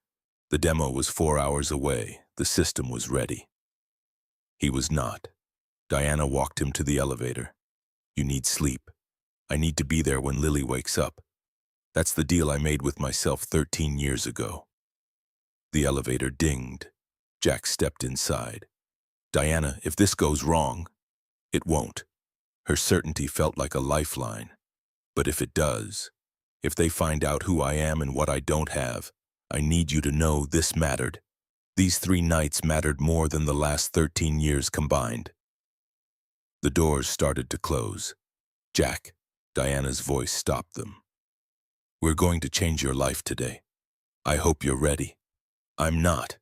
The demo was 4 hours away. The system was ready. He was not. Diana walked him to the elevator. You need sleep. I need to be there when Lily wakes up. That's the deal I made with myself 13 years ago. The elevator dinged. Jack stepped inside. Diana, if this goes wrong, it won't. Her certainty felt like a lifeline. But if it does, if they find out who I am and what I don't have, I need you to know this mattered. These 3 nights mattered more than the last 13 years combined. The doors started to close. Jack, Diana's voice stopped them. We're going to change your life today. I hope you're ready. I'm not,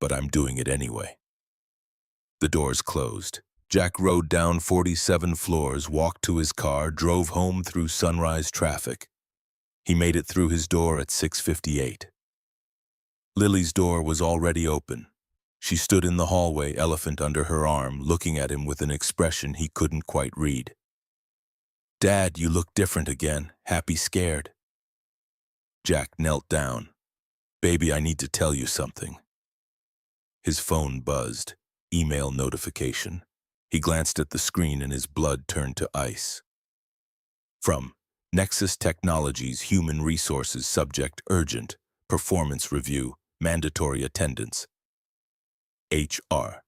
but I'm doing it anyway. The doors closed. Jack rode down 47 floors, walked to his car, drove home through sunrise traffic. He made it through his door at 6:58. Lily's door was already open. She stood in the hallway, elephant under her arm, looking at him with an expression he couldn't quite read. Dad, you look different again, happy, scared. Jack knelt down. Baby, I need to tell you something. His phone buzzed. Email notification. He glanced at the screen and his blood turned to ice. From Nexus Technologies Human Resources Subject Urgent Performance Review Mandatory Attendance. HR.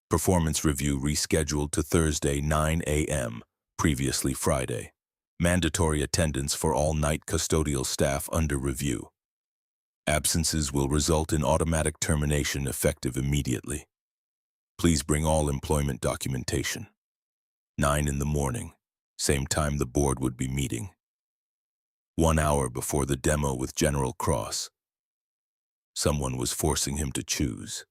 Performance review rescheduled to Thursday 9 a.m., previously Friday. Mandatory attendance for all night custodial staff under review. Absences will result in automatic termination effective immediately. Please bring all employment documentation. 9 in the morning, same time the board would be meeting. 1 hour before the demo with General Cross. Someone was forcing him to choose.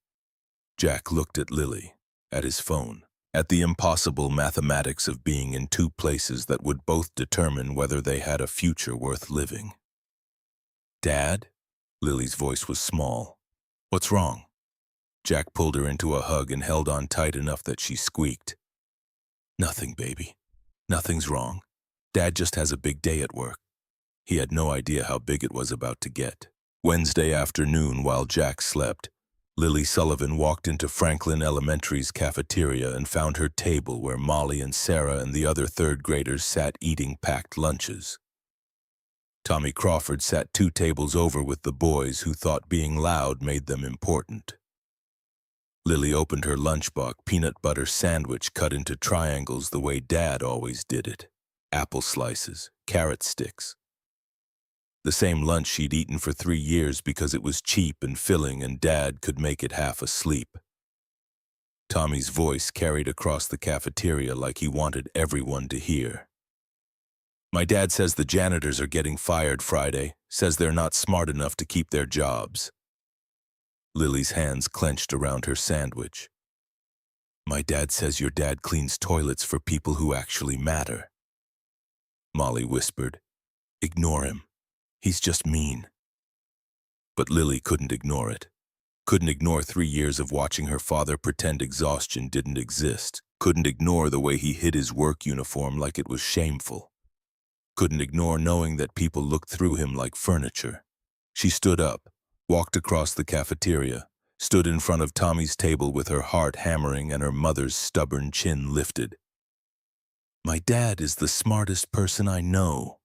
Jack looked at Lily, at his phone, at the impossible mathematics of being in 2 places that would both determine whether they had a future worth living. Dad? Lily's voice was small. What's wrong? Jack pulled her into a hug and held on tight enough that she squeaked. Nothing, baby. Nothing's wrong. Dad just has a big day at work. He had no idea how big it was about to get. Wednesday afternoon, while Jack slept, Lily Sullivan walked into Franklin Elementary's cafeteria and found her table where Molly and Sarah and the other 3rd graders sat eating packed lunches. Tommy Crawford sat 2 tables over with the boys who thought being loud made them important. Lily opened her lunchbox peanut butter sandwich cut into triangles the way Dad always did it. Apple slices, carrot sticks. The same lunch she'd eaten for 3 years because it was cheap and filling and Dad could make it half asleep. Tommy's voice carried across the cafeteria like he wanted everyone to hear. My dad says the janitors are getting fired Friday, says they're not smart enough to keep their jobs. Lily's hands clenched around her sandwich. My dad says your dad cleans toilets for people who actually matter. Molly whispered, Ignore him. He's just mean. But Lily couldn't ignore it. Couldn't ignore 3 years of watching her father pretend exhaustion didn't exist. Couldn't ignore the way he hid his work uniform like it was shameful. Couldn't ignore knowing that people looked through him like furniture. She stood up, walked across the cafeteria, stood in front of Tommy's table with her heart hammering and her mother's stubborn chin lifted. "My dad is the smartest person I know,"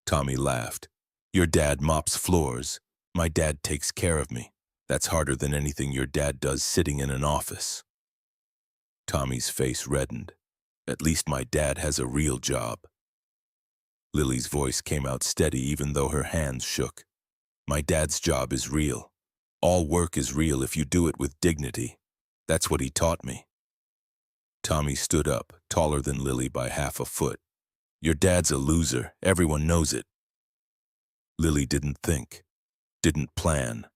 Tommy laughed. "Your dad mops floors. My dad takes care of me. That's harder than anything your dad does sitting in an office." Tommy's face reddened. "At least my dad has a real job." Lily's voice came out steady even though her hands shook. "My dad's job is real. All work is real if you do it with dignity. That's what he taught me." Tommy stood up, taller than Lily by half a foot. "Your dad's a loser. Everyone knows it." Lily didn't think, didn't plan,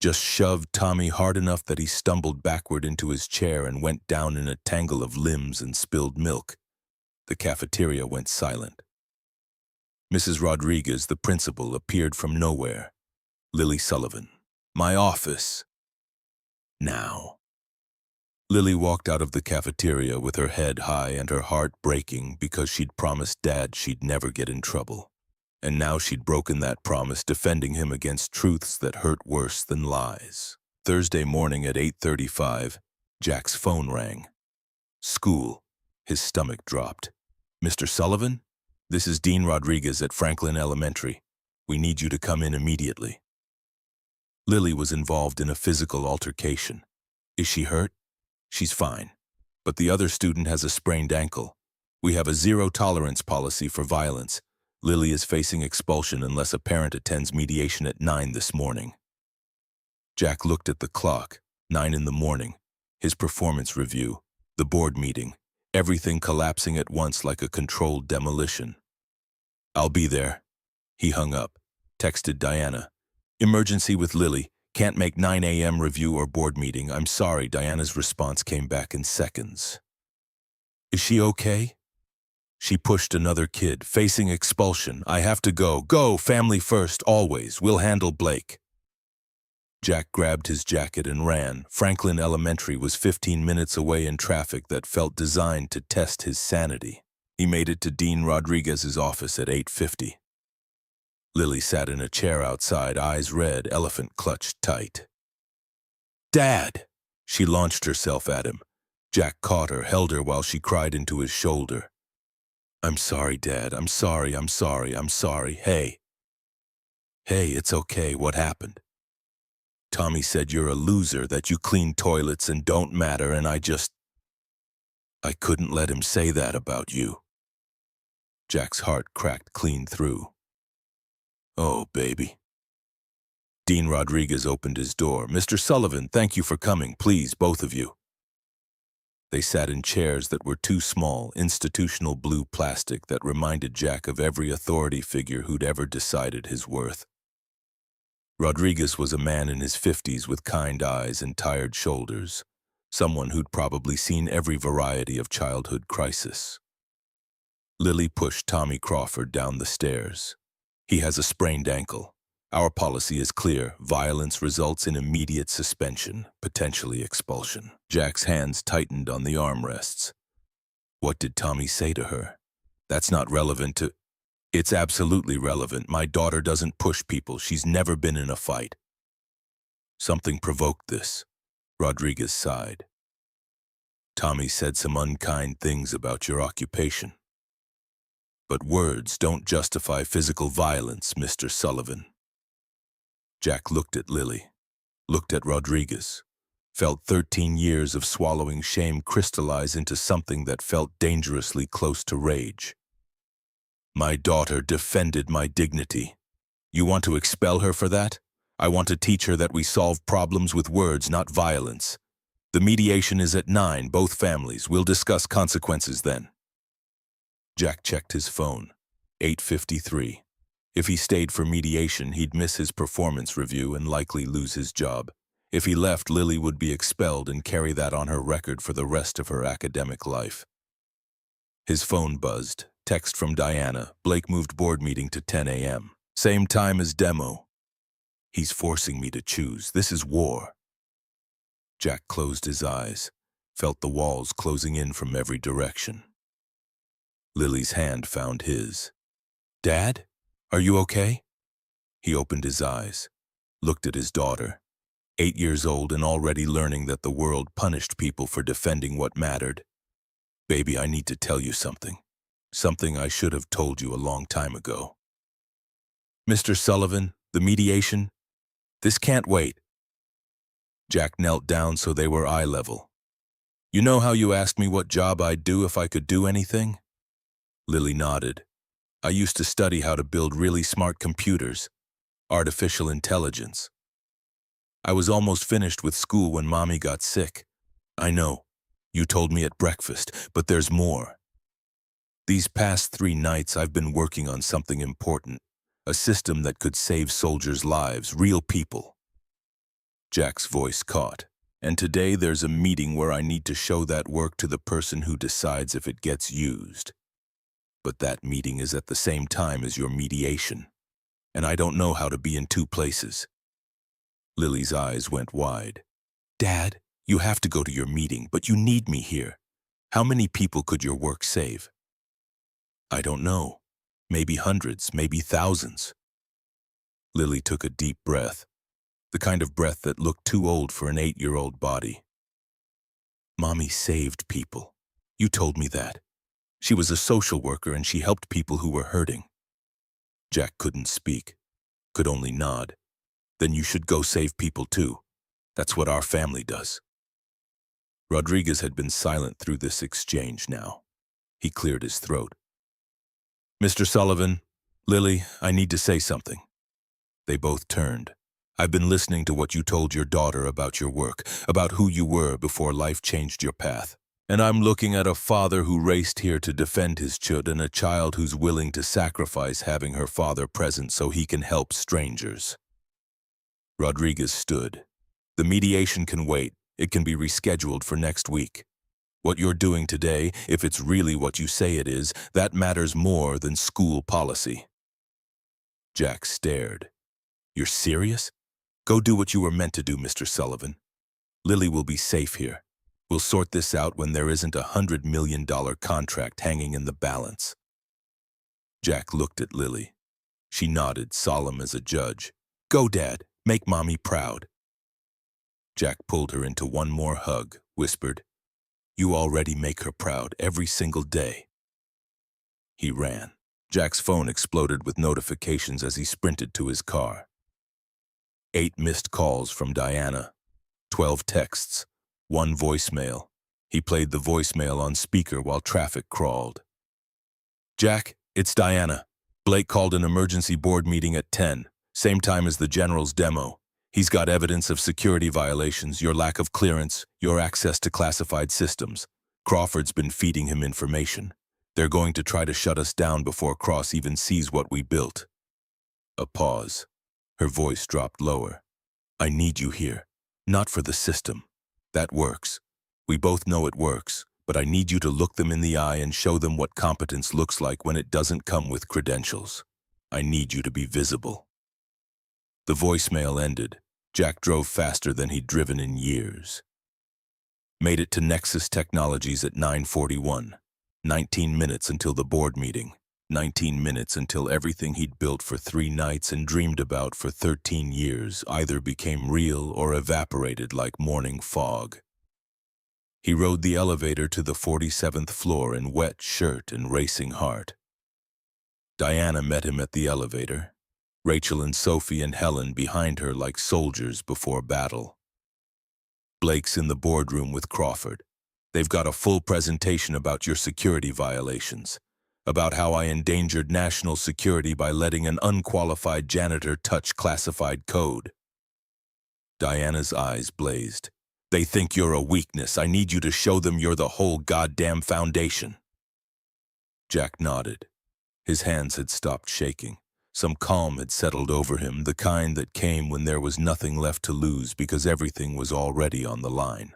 just shoved Tommy hard enough that he stumbled backward into his chair and went down in a tangle of limbs and spilled milk. The cafeteria went silent. Mrs. Rodriguez, the principal, appeared from nowhere. "Lily Sullivan, my office. Now." Lily walked out of the cafeteria with her head high and her heart breaking because she'd promised Dad she'd never get in trouble. And now she'd broken that promise, defending him against truths that hurt worse than lies. Thursday morning at 8:35, Jack's phone rang. School. His stomach dropped. "Mr. Sullivan? This is Dean Rodriguez at Franklin Elementary. We need you to come in immediately." Lily was involved in a physical altercation. "Is she hurt?" "She's fine. But the other student has a sprained ankle. We have a zero-tolerance policy for violence. Lily is facing expulsion unless a parent attends mediation at 9 this morning." Jack looked at the clock. 9 in the morning. His performance review. The board meeting. Everything collapsing at once like a controlled demolition. "I'll be there." He hung up. Texted Diana. "Emergency with Lily. Can't make 9 a.m. review or board meeting. I'm sorry." Diana's response came back in seconds. "Is she okay?" "She pushed another kid, facing expulsion. I have to go. Go, family first, always. We'll handle Blake." Jack grabbed his jacket and ran. Franklin Elementary was 15 minutes away in traffic that felt designed to test his sanity. He made it to Dean Rodriguez's office at 8:50. Lily sat in a chair outside, eyes red, elephant clutched tight. "Dad!" She launched herself at him. Jack caught her, held her while she cried into his shoulder. "I'm sorry, Dad. I'm sorry, I'm sorry, I'm sorry. Hey." "Hey, it's okay. What happened?" "Tommy said you're a loser, that you clean toilets and don't matter, and I couldn't let him say that about you." Jack's heart cracked clean through. "Oh, baby." Dean Rodriguez opened his door. "Mr. Sullivan, thank you for coming. Please, both of you." They sat in chairs that were too small, institutional blue plastic that reminded Jack of every authority figure who'd ever decided his worth. Rodriguez was a man in his 50s with kind eyes and tired shoulders, someone who'd probably seen every variety of childhood crisis. Lily pushed Tommy Crawford down the stairs. "He has a sprained ankle. Our policy is clear. Violence results in immediate suspension, potentially expulsion." Jack's hands tightened on the armrests. What did Tommy say to her? "That's not relevant to—" "It's absolutely relevant. My daughter doesn't push people. She's never been in a fight." "Something provoked this." Rodriguez sighed. "Tommy said some unkind things about your occupation." "But words don't justify physical violence, Mr. Sullivan." Jack looked at Lily, looked at Rodriguez, felt 13 years of swallowing shame crystallize into something that felt dangerously close to rage. "My daughter defended my dignity. You want to expel her for that? I want to teach her that we solve problems with words, not violence. The mediation is at 9, both families. We'll discuss consequences then." Jack checked his phone. 8:53. If he stayed for mediation, he'd miss his performance review and likely lose his job. If he left, Lily would be expelled and carry that on her record for the rest of her academic life. His phone buzzed. Text from Diana. Blake moved board meeting to 10 a.m. Same time as demo. He's forcing me to choose. This is war. Jack closed his eyes, felt the walls closing in from every direction. Lily's hand found his. Dad? Are you okay? He opened his eyes, looked at his daughter, 8 years old and already learning that the world punished people for defending what mattered. Baby, I need to tell you something. Something I should have told you a long time ago. Mr. Sullivan, the mediation? This can't wait. Jack knelt down so they were eye level. You know how you asked me what job I'd do if I could do anything? Lily nodded. I used to study how to build really smart computers, artificial intelligence. I was almost finished with school when Mommy got sick. I know, you told me at breakfast, but there's more. These past 3 nights I've been working on something important, a system that could save soldiers' lives, real people. Jack's voice caught, and today there's a meeting where I need to show that work to the person who decides if it gets used. But that meeting is at the same time as your mediation, and I don't know how to be in 2 places. Lily's eyes went wide. Dad, you have to go to your meeting, but you need me here. How many people could your work save? I don't know. Maybe hundreds, maybe thousands. Lily took a deep breath, the kind of breath that looked too old for an 8-year-old body. Mommy saved people. You told me that. She was a social worker and she helped people who were hurting. Jack couldn't speak, could only nod. Then you should go save people too. That's what our family does. Rodriguez had been silent through this exchange now. He cleared his throat. Mr. Sullivan, Lily, I need to say something. They both turned. I've been listening to what you told your daughter about your work, about who you were before life changed your path. And I'm looking at a father who raced here to defend his chud and a child who's willing to sacrifice having her father present so he can help strangers. Rodriguez stood. The mediation can wait. It can be rescheduled for next week. What you're doing today, if it's really what you say it is, that matters more than school policy. Jack stared. You're serious? Go do what you were meant to do, Mr. Sullivan. Lily will be safe here. We'll sort this out when there isn't $100 million contract hanging in the balance. Jack looked at Lily. She nodded, solemn as a judge. Go, Dad. Make Mommy proud. Jack pulled her into one more hug, whispered, You already make her proud every single day. He ran. Jack's phone exploded with notifications as he sprinted to his car. 8 missed calls from Diana, 12 texts, 1 voicemail. He played the voicemail on speaker while traffic crawled. Jack, it's Diana. Blake called an emergency board meeting at 10. Same time as the General's demo. He's got evidence of security violations, your lack of clearance, your access to classified systems. Crawford's been feeding him information. They're going to try to shut us down before Cross even sees what we built. A pause. Her voice dropped lower. I need you here. Not for the system. That works. We both know it works, but I need you to look them in the eye and show them what competence looks like when it doesn't come with credentials. I need you to be visible. The voicemail ended. Jack drove faster than he'd driven in years. Made it to Nexus Technologies at 9:41. 19 minutes until the board meeting. 19 minutes until everything he'd built for 3 nights and dreamed about for 13 years either became real or evaporated like morning fog. He rode the elevator to the 47th floor in wet shirt and racing heart. Diana met him at the elevator. Rachel and Sophie and Helen behind her like soldiers before battle. Blake's in the boardroom with Crawford. They've got a full presentation about your security violations, about how I endangered national security by letting an unqualified janitor touch classified code. Diana's eyes blazed. They think you're a weakness. I need you to show them you're the whole goddamn foundation. Jack nodded. His hands had stopped shaking. Some calm had settled over him, the kind that came when there was nothing left to lose because everything was already on the line.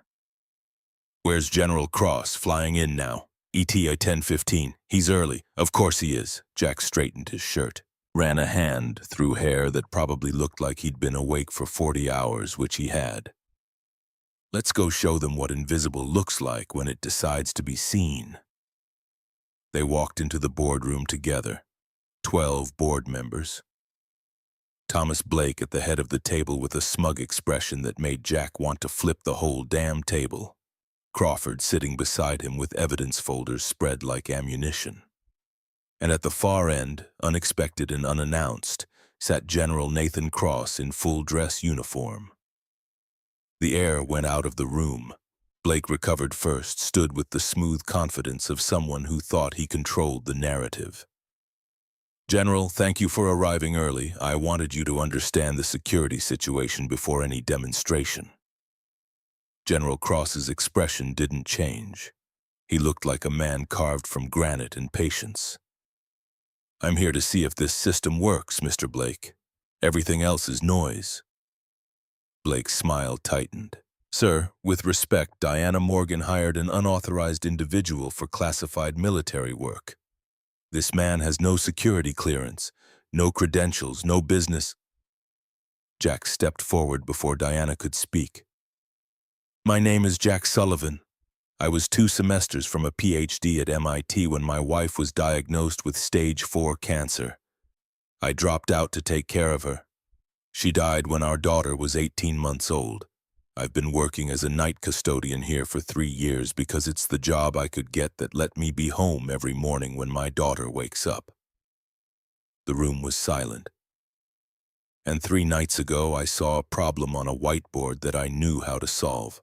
Where's General Cross? Flying in now. ETA 10:15. He's early. Of course he is. Jack straightened his shirt. ran a hand through hair that probably looked like he'd been awake for 40 hours, which he had. Let's go show them what invisible looks like when it decides to be seen. They walked into the boardroom together, 12 board members. Thomas Blake at the head of the table with a smug expression that made Jack want to flip the whole damn table. Crawford sitting beside him with evidence folders spread like ammunition. And at the far end, unexpected and unannounced, sat General Nathan Cross in full dress uniform. The air went out of the room. Blake recovered first, stood with the smooth confidence of someone who thought he controlled the narrative. General, thank you for arriving early. I wanted you to understand the security situation before any demonstration. General Cross's expression didn't change. He looked like a man carved from granite and patience. I'm here to see if this system works, Mr. Blake. Everything else is noise. Blake's smile tightened. Sir, with respect, Diana Morgan hired an unauthorized individual for classified military work. This man has no security clearance, no credentials, no business. Jack stepped forward before Diana could speak. My name is Jack Sullivan. I was 2 semesters from a PhD at MIT when my wife was diagnosed with stage 4 cancer. I dropped out to take care of her. She died when our daughter was 18 months old. I've been working as a night custodian here for 3 years because it's the job I could get that let me be home every morning when my daughter wakes up. The room was silent. And 3 nights ago, I saw a problem on a whiteboard that I knew how to solve.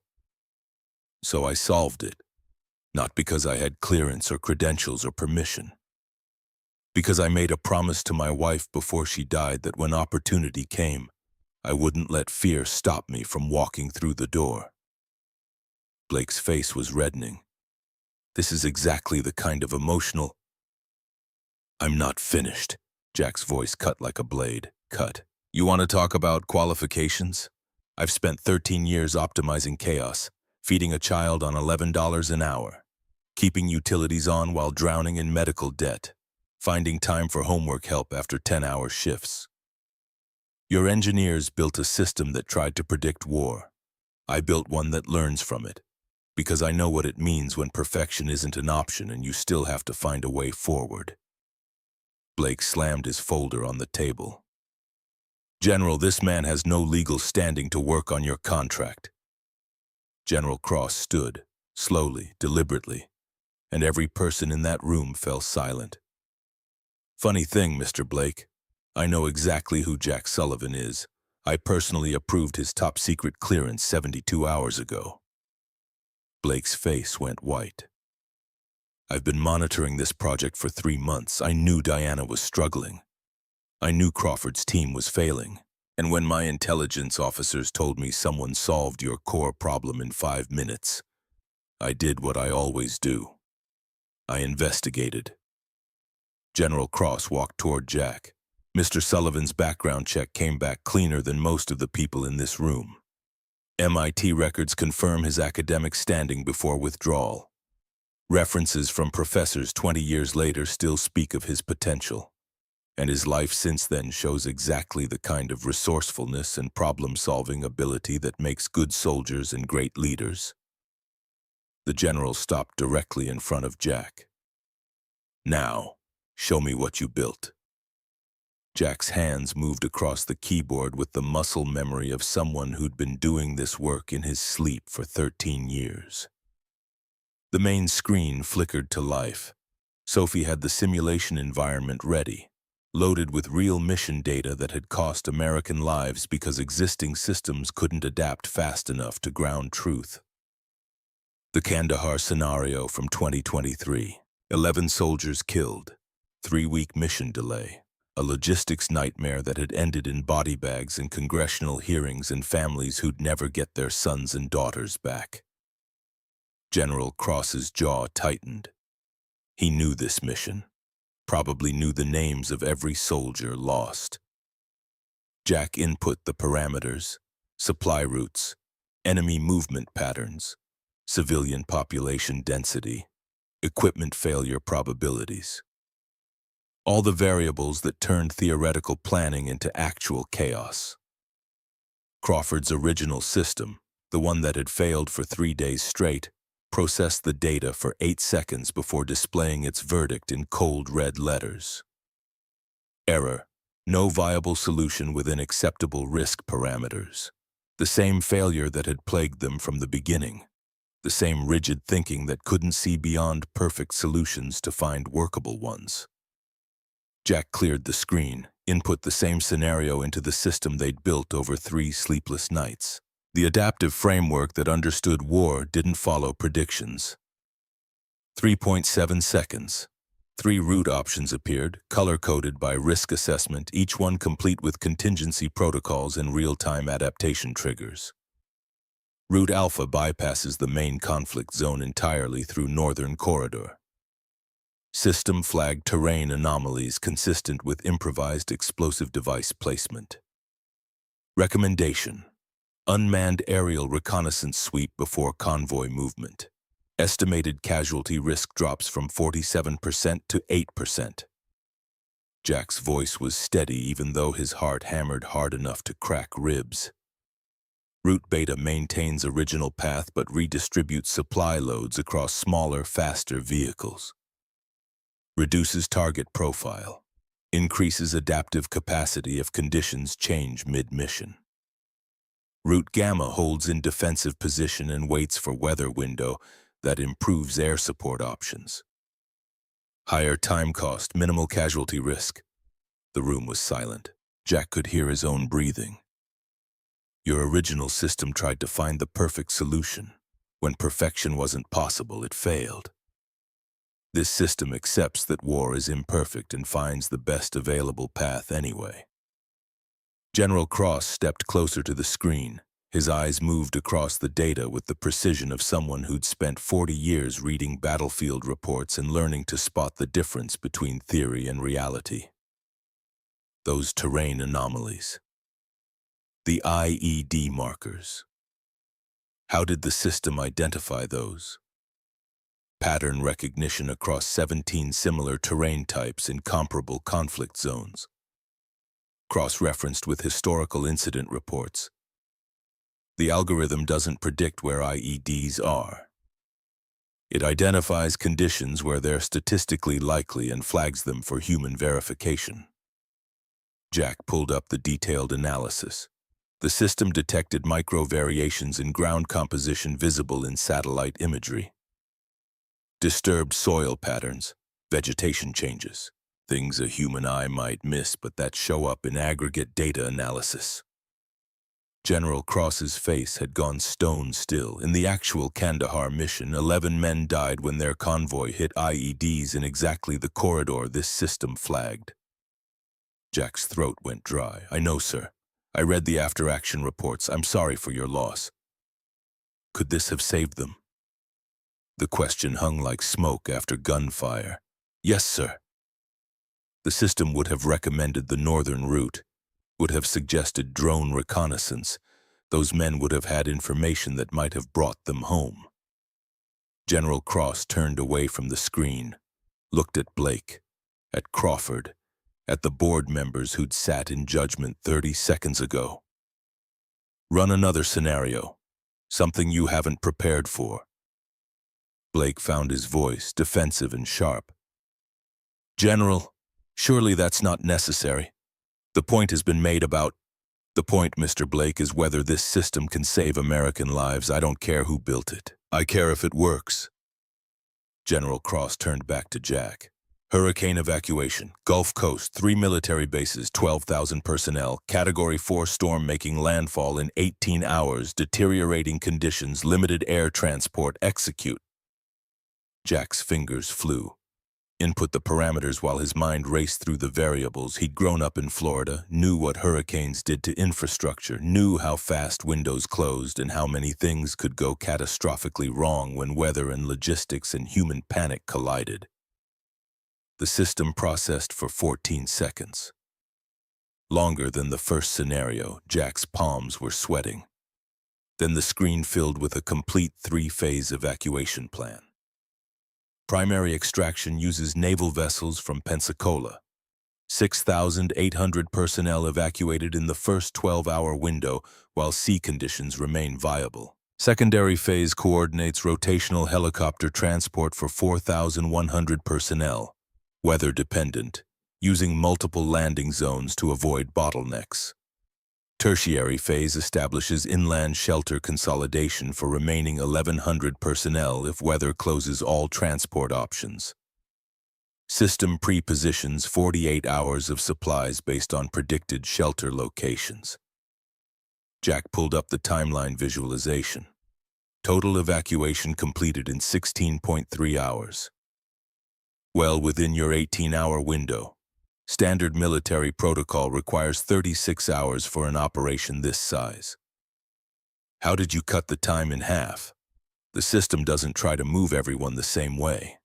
So I solved it, not because I had clearance or credentials or permission. Because I made a promise to my wife before she died that when opportunity came, I wouldn't let fear stop me from walking through the door. Blake's face was reddening. This is exactly the kind of emotional... I'm not finished. Jack's voice cut like a blade. Cut. You want to talk about qualifications? I've spent 13 years optimizing chaos, feeding a child on $11 an hour, keeping utilities on while drowning in medical debt, finding time for homework help after 10-hour shifts. Your engineers built a system that tried to predict war. I built one that learns from it, because I know what it means when perfection isn't an option and you still have to find a way forward. Blake slammed his folder on the table. General, this man has no legal standing to work on your contract. General Cross stood, slowly, deliberately, and every person in that room fell silent. Funny thing, Mr. Blake. I know exactly who Jack Sullivan is. I personally approved his top-secret clearance 72 hours ago. Blake's face went white. I've been monitoring this project for 3 months. I knew Diana was struggling. I knew Crawford's team was failing. And when my intelligence officers told me someone solved your core problem in 5 minutes, I did what I always do. I investigated. General Cross walked toward Jack. Mr. Sullivan's background check came back cleaner than most of the people in this room. MIT records confirm his academic standing before withdrawal. References from professors 20 years later still speak of his potential. And his life since then shows exactly the kind of resourcefulness and problem-solving ability that makes good soldiers and great leaders. The general stopped directly in front of Jack. Now, show me what you built. Jack's hands moved across the keyboard with the muscle memory of someone who'd been doing this work in his sleep for 13 years. The main screen flickered to life. Sophie had the simulation environment ready, loaded with real mission data that had cost American lives because existing systems couldn't adapt fast enough to ground truth. The Kandahar scenario from 2023. 11 soldiers killed. 3-week mission delay. A logistics nightmare that had ended in body bags and congressional hearings and families who'd never get their sons and daughters back. General Cross's jaw tightened. He knew this mission. Probably knew the names of every soldier lost. Jack input the parameters, supply routes, enemy movement patterns, civilian population density, equipment failure probabilities. All the variables that turned theoretical planning into actual chaos. Crawford's original system, the one that had failed for 3 days straight, processed the data for 8 seconds before displaying its verdict in cold red letters. Error: no viable solution within acceptable risk parameters. The same failure that had plagued them from the beginning. The same rigid thinking that couldn't see beyond perfect solutions to find workable ones. Jack cleared the screen, input the same scenario into the system they'd built over 3 sleepless nights. The adaptive framework that understood war didn't follow predictions. 3.7 seconds. 3 route options appeared, color-coded by risk assessment, each one complete with contingency protocols and real-time adaptation triggers. Route Alpha bypasses the main conflict zone entirely through Northern Corridor. System flagged terrain anomalies consistent with improvised explosive device placement. Recommendation: unmanned aerial reconnaissance sweep before convoy movement. Estimated casualty risk drops from 47% to 8%. Jack's voice was steady even though his heart hammered hard enough to crack ribs. Route Beta maintains original path but redistributes supply loads across smaller, faster vehicles. Reduces target profile. Increases adaptive capacity if conditions change mid-mission. Route Gamma holds in defensive position and waits for weather window that improves air support options. Higher time cost, minimal casualty risk. The room was silent. Jack could hear his own breathing. Your original system tried to find the perfect solution. When perfection wasn't possible, it failed. This system accepts that war is imperfect and finds the best available path anyway. General Cross stepped closer to the screen. His eyes moved across the data with the precision of someone who'd spent 40 years reading battlefield reports and learning to spot the difference between theory and reality. Those terrain anomalies. The IED markers. How did the system identify those? Pattern recognition across 17 similar terrain types in comparable conflict zones. Cross-referenced with historical incident reports. The algorithm doesn't predict where IEDs are. It identifies conditions where they're statistically likely and flags them for human verification. Jack pulled up the detailed analysis. The system detected micro-variations in ground composition visible in satellite imagery. Disturbed soil patterns, vegetation changes, things a human eye might miss but that show up in aggregate data analysis. General Cross's face had gone stone still. In the actual Kandahar mission, 11 men died when their convoy hit IEDs in exactly the corridor this system flagged. Jack's throat went dry. I know, sir. I read the after-action reports. I'm sorry for your loss. Could this have saved them? The question hung like smoke after gunfire. Yes, sir. The system would have recommended the northern route, would have suggested drone reconnaissance. Those men would have had information that might have brought them home. General Cross turned away from the screen, looked at Blake, at Crawford, at the board members who'd sat in judgment 30 seconds ago. Run another scenario, something you haven't prepared for. Blake found his voice defensive and sharp. General, surely that's not necessary. The point has been made about... The point, Mr. Blake, is whether this system can save American lives. I don't care who built it. I care if it works. General Cross turned back to Jack. Hurricane evacuation, Gulf Coast, 3 military bases, 12,000 personnel, Category 4 storm making landfall in 18 hours, deteriorating conditions, limited air transport, execute. Jack's fingers flew. Input the parameters while his mind raced through the variables. He'd grown up in Florida, knew what hurricanes did to infrastructure, knew how fast windows closed and how many things could go catastrophically wrong when weather and logistics and human panic collided. The system processed for 14 seconds. Longer than the first scenario. Jack's palms were sweating. Then the screen filled with a complete 3-phase evacuation plan. Primary extraction uses naval vessels from Pensacola. 6,800 personnel evacuated in the first 12-hour window while sea conditions remain viable. Secondary phase coordinates rotational helicopter transport for 4,100 personnel, weather-dependent, using multiple landing zones to avoid bottlenecks. Tertiary phase establishes inland shelter consolidation for remaining 1,100 personnel if weather closes all transport options. System pre-positions 48 hours of supplies based on predicted shelter locations. Jack pulled up the timeline visualization. Total evacuation completed in 16.3 hours. Well within your 18-hour window. Standard military protocol requires 36 hours for an operation this size. How did you cut the time in half? The system doesn't try to move everyone the same way.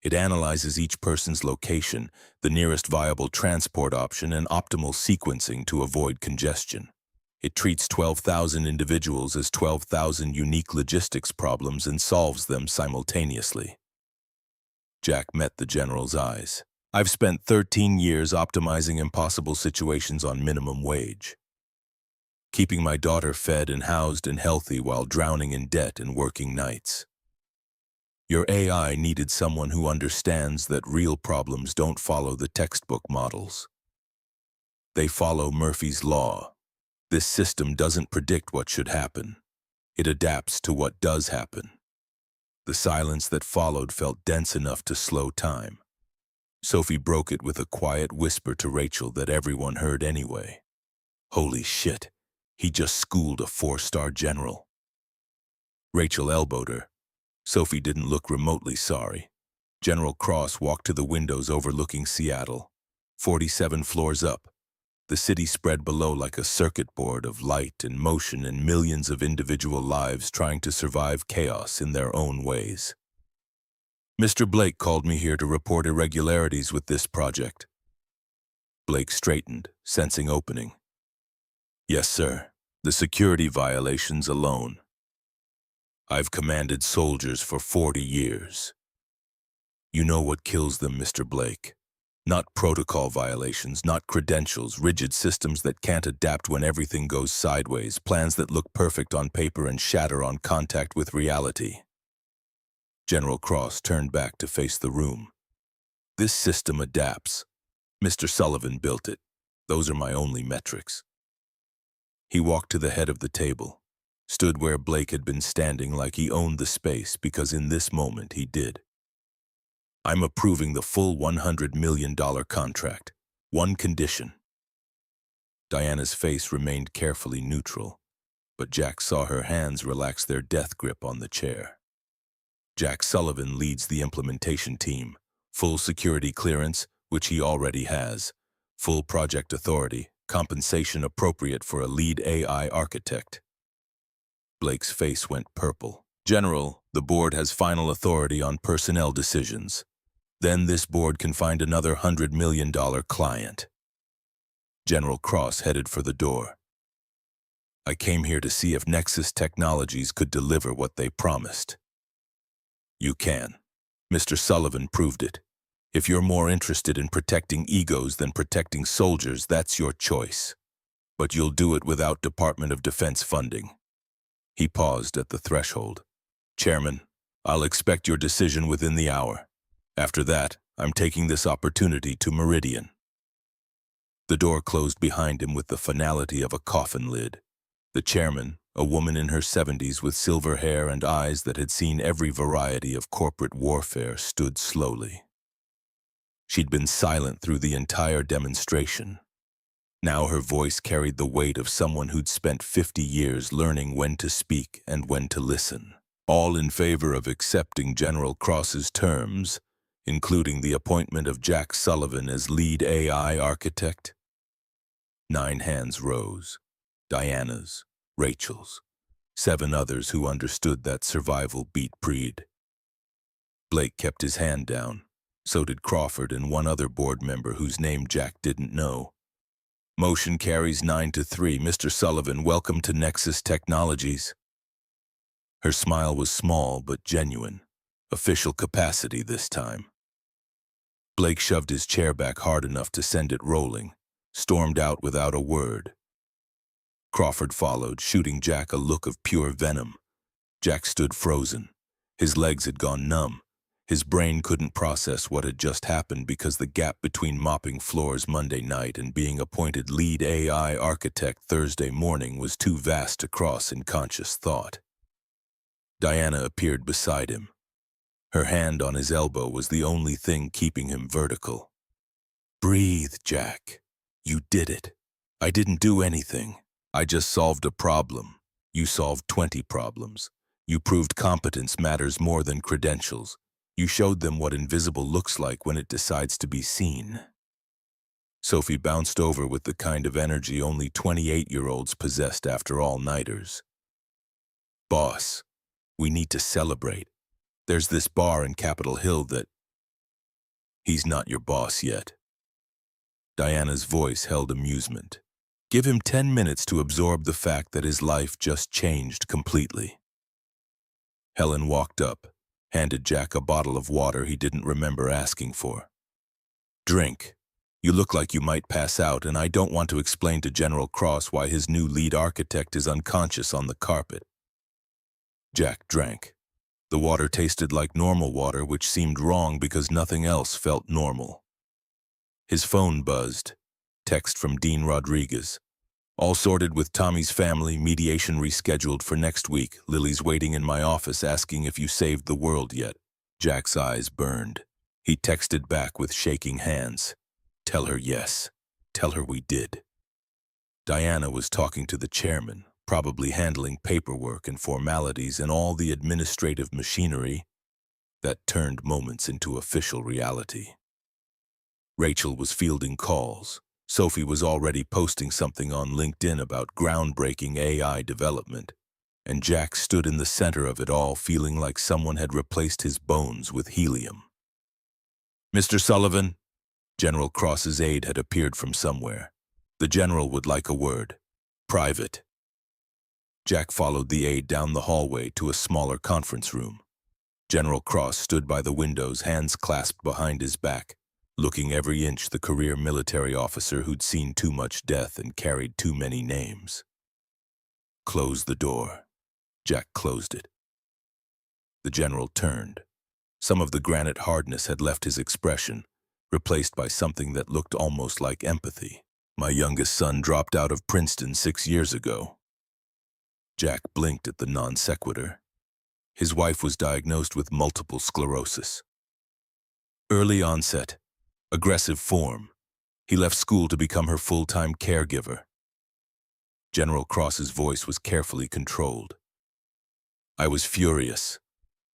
It analyzes each person's location, the nearest viable transport option, and optimal sequencing to avoid congestion. It treats 12,000 individuals as 12,000 unique logistics problems and solves them simultaneously. Jack met the general's eyes. I've spent 13 years optimizing impossible situations on minimum wage. Keeping my daughter fed and housed and healthy while drowning in debt and working nights. Your AI needed someone who understands that real problems don't follow the textbook models. They follow Murphy's Law. This system doesn't predict what should happen. It adapts to what does happen. The silence that followed felt dense enough to slow time. Sophie broke it with a quiet whisper to Rachel that everyone heard anyway. Holy shit, he just schooled a 4-star general. Rachel elbowed her. Sophie didn't look remotely sorry. General Cross walked to the windows overlooking Seattle. 47 floors up. The city spread below like a circuit board of light and motion and millions of individual lives trying to survive chaos in their own ways. Mr. Blake called me here to report irregularities with this project. Blake straightened, sensing opening. Yes, sir. The security violations alone. I've commanded soldiers for 40 years. You know what kills them, Mr. Blake. Not protocol violations, not credentials, rigid systems that can't adapt when everything goes sideways, plans that look perfect on paper and shatter on contact with reality. General Cross turned back to face the room. This system adapts. Mr. Sullivan built it. Those are my only metrics. He walked to the head of the table, stood where Blake had been standing like he owned the space because in this moment he did. I'm approving the full $100 million contract. One condition. Diana's face remained carefully neutral, but Jack saw her hands relax their death grip on the chair. Jack Sullivan leads the implementation team, full security clearance, which he already has, full project authority, compensation appropriate for a lead AI architect. Blake's face went purple. General, the board has final authority on personnel decisions. Then this board can find another $100 million client. General Cross headed for the door. I came here to see if Nexus Technologies could deliver what they promised. You can. Mr. Sullivan proved it. If you're more interested in protecting egos than protecting soldiers, that's your choice. But you'll do it without Department of Defense funding. He paused at the threshold. Chairman, I'll expect your decision within the hour. After that, I'm taking this opportunity to Meridian. The door closed behind him with the finality of a coffin lid. The chairman, a woman in her 70s with silver hair and eyes that had seen every variety of corporate warfare, stood slowly. She'd been silent through the entire demonstration. Now her voice carried the weight of someone who'd spent 50 years learning when to speak and when to listen. All in favor of accepting General Cross's terms, including the appointment of Jack Sullivan as lead AI architect? 9 hands rose. Diana's, Rachel's, 7 others who understood that survival beat breed. Blake kept his hand down. So did Crawford and one other board member whose name Jack didn't know. Motion carries 9-3. Mr. Sullivan, welcome to Nexus Technologies. Her smile was small but genuine. Official capacity this time. Blake shoved his chair back hard enough to send it rolling, stormed out without a word. Crawford followed, shooting Jack a look of pure venom. Jack stood frozen. His legs had gone numb. His brain couldn't process what had just happened because the gap between mopping floors Monday night and being appointed lead AI architect Thursday morning was too vast to cross in conscious thought. Diana appeared beside him. Her hand on his elbow was the only thing keeping him vertical. "Breathe, Jack. You did it. I didn't do anything. I just solved a problem. You solved 20 problems. You proved competence matters more than credentials. You showed them what invisible looks like when it decides to be seen." Sophie bounced over with the kind of energy only 28-year-olds possessed after all-nighters. "Boss, we need to celebrate. There's this bar in Capitol Hill that..." "He's not your boss yet." Diana's voice held amusement. "Give him 10 minutes to absorb the fact that his life just changed completely." Helen walked up, handed Jack a bottle of water he didn't remember asking for. "Drink. You look like you might pass out, and I don't want to explain to General Cross why his new lead architect is unconscious on the carpet." Jack drank. The water tasted like normal water, which seemed wrong because nothing else felt normal. His phone buzzed. Text from Dean Rodriguez. "All sorted with Tommy's family, mediation rescheduled for next week. Lily's waiting in my office asking if you saved the world yet." Jack's eyes burned. He texted back with shaking hands. "Tell her yes. Tell her we did." Diana was talking to the chairman, probably handling paperwork and formalities and all the administrative machinery that turned moments into official reality. Rachel was fielding calls. Sophie was already posting something on LinkedIn about groundbreaking AI development, and Jack stood in the center of it all, feeling like someone had replaced his bones with helium. "Mr. Sullivan?" General Cross's aide had appeared from somewhere. "The general would like a word. Private." Jack followed the aide down the hallway to a smaller conference room. General Cross stood by the windows, hands clasped behind his back, looking every inch the career military officer who'd seen too much death and carried too many names. "Close the door." Jack closed it. The general turned. Some of the granite hardness had left his expression, replaced by something that looked almost like empathy. "My youngest son dropped out of Princeton 6 years ago." Jack blinked at the non sequitur. His wife was diagnosed with multiple sclerosis. "Early onset. Aggressive form. He left school to become her full-time caregiver." General Cross's voice was carefully controlled. "I was furious.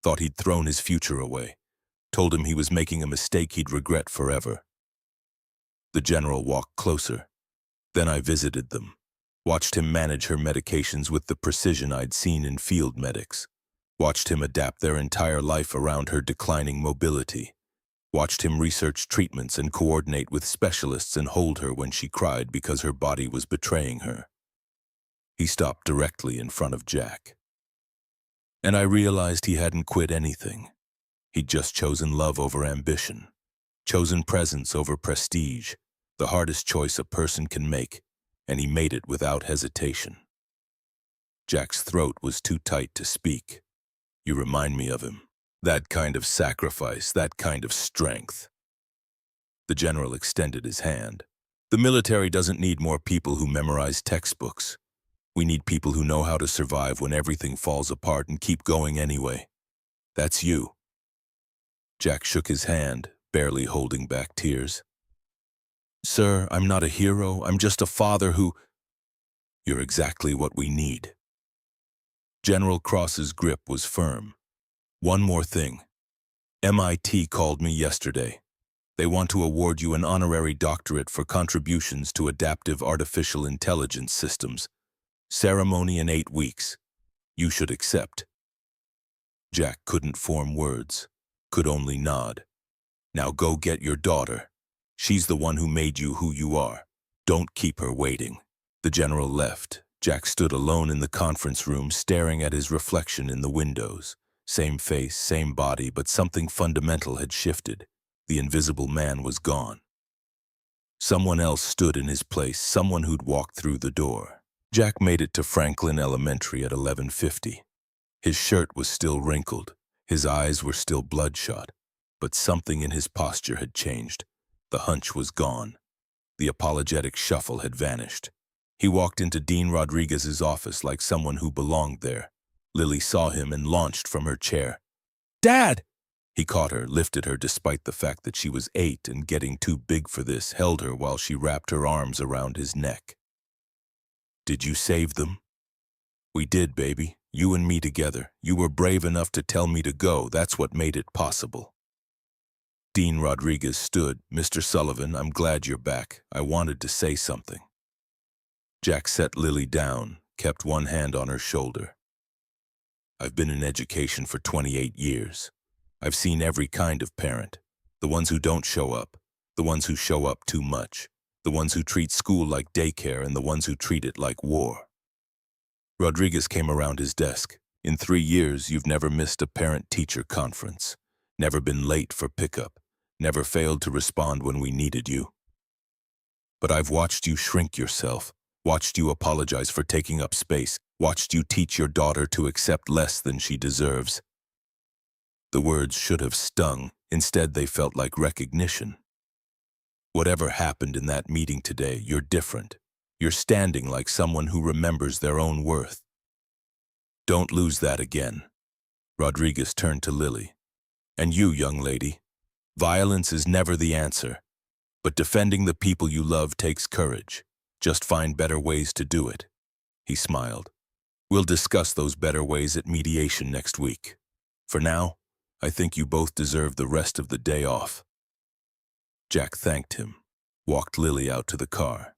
Thought he'd thrown his future away. Told him he was making a mistake he'd regret forever." The general walked closer. "Then I visited them. Watched him manage her medications with the precision I'd seen in field medics. Watched him adapt their entire life around her declining mobility. Watched him research treatments and coordinate with specialists and hold her when she cried because her body was betraying her." He stopped directly in front of Jack. "And I realized he hadn't quit anything. He'd just chosen love over ambition. Chosen presence over prestige, the hardest choice a person can make, and he made it without hesitation." Jack's throat was too tight to speak. "You remind me of him. That kind of sacrifice, that kind of strength." The general extended his hand. "The military doesn't need more people who memorize textbooks. We need people who know how to survive when everything falls apart and keep going anyway. That's you." Jack shook his hand, barely holding back tears. "Sir, I'm not a hero. I'm just a father who..." "You're exactly what we need." General Cross's grip was firm. "One more thing. MIT called me yesterday. They want to award you an honorary doctorate for contributions to adaptive artificial intelligence systems. Ceremony in 8 weeks. You should accept." Jack couldn't form words, could only nod. "Now go get your daughter. She's the one who made you who you are. Don't keep her waiting." The general left. Jack stood alone in the conference room, staring at his reflection in the windows. Same face, same body, but something fundamental had shifted. The invisible man was gone. Someone else stood in his place, someone who'd walked through the door. Jack made it to Franklin Elementary at 11:50. His shirt was still wrinkled, his eyes were still bloodshot, but something in his posture had changed. The hunch was gone. The apologetic shuffle had vanished. He walked into Dean Rodriguez's office like someone who belonged there. Lily saw him and launched from her chair. "Dad!" He caught her, lifted her despite the fact that she was 8 and getting too big for this, held her while she wrapped her arms around his neck. "Did you save them?" "We did, baby. You and me together. You were brave enough to tell me to go. That's what made it possible." Dean Rodriguez stood. "Mr. Sullivan, I'm glad you're back. I wanted to say something." Jack set Lily down, kept one hand on her shoulder. "I've been in education for 28 years. I've seen every kind of parent. The ones who don't show up, the ones who show up too much, the ones who treat school like daycare, and the ones who treat it like war." Rodriguez came around his desk. "In 3 years, you've never missed a parent-teacher conference, never been late for pickup, never failed to respond when we needed you. But I've watched you shrink yourself, watched you apologize for taking up space, watched you teach your daughter to accept less than she deserves." The words should have stung. Instead, they felt like recognition. "Whatever happened in that meeting today, you're different. You're standing like someone who remembers their own worth. Don't lose that again." Rodriguez turned to Lily. "And you, young lady, violence is never the answer, but defending the people you love takes courage. Just find better ways to do it." He smiled. "We'll discuss those better ways at mediation next week. For now, I think you both deserve the rest of the day off." Jack thanked him, walked Lily out to the car.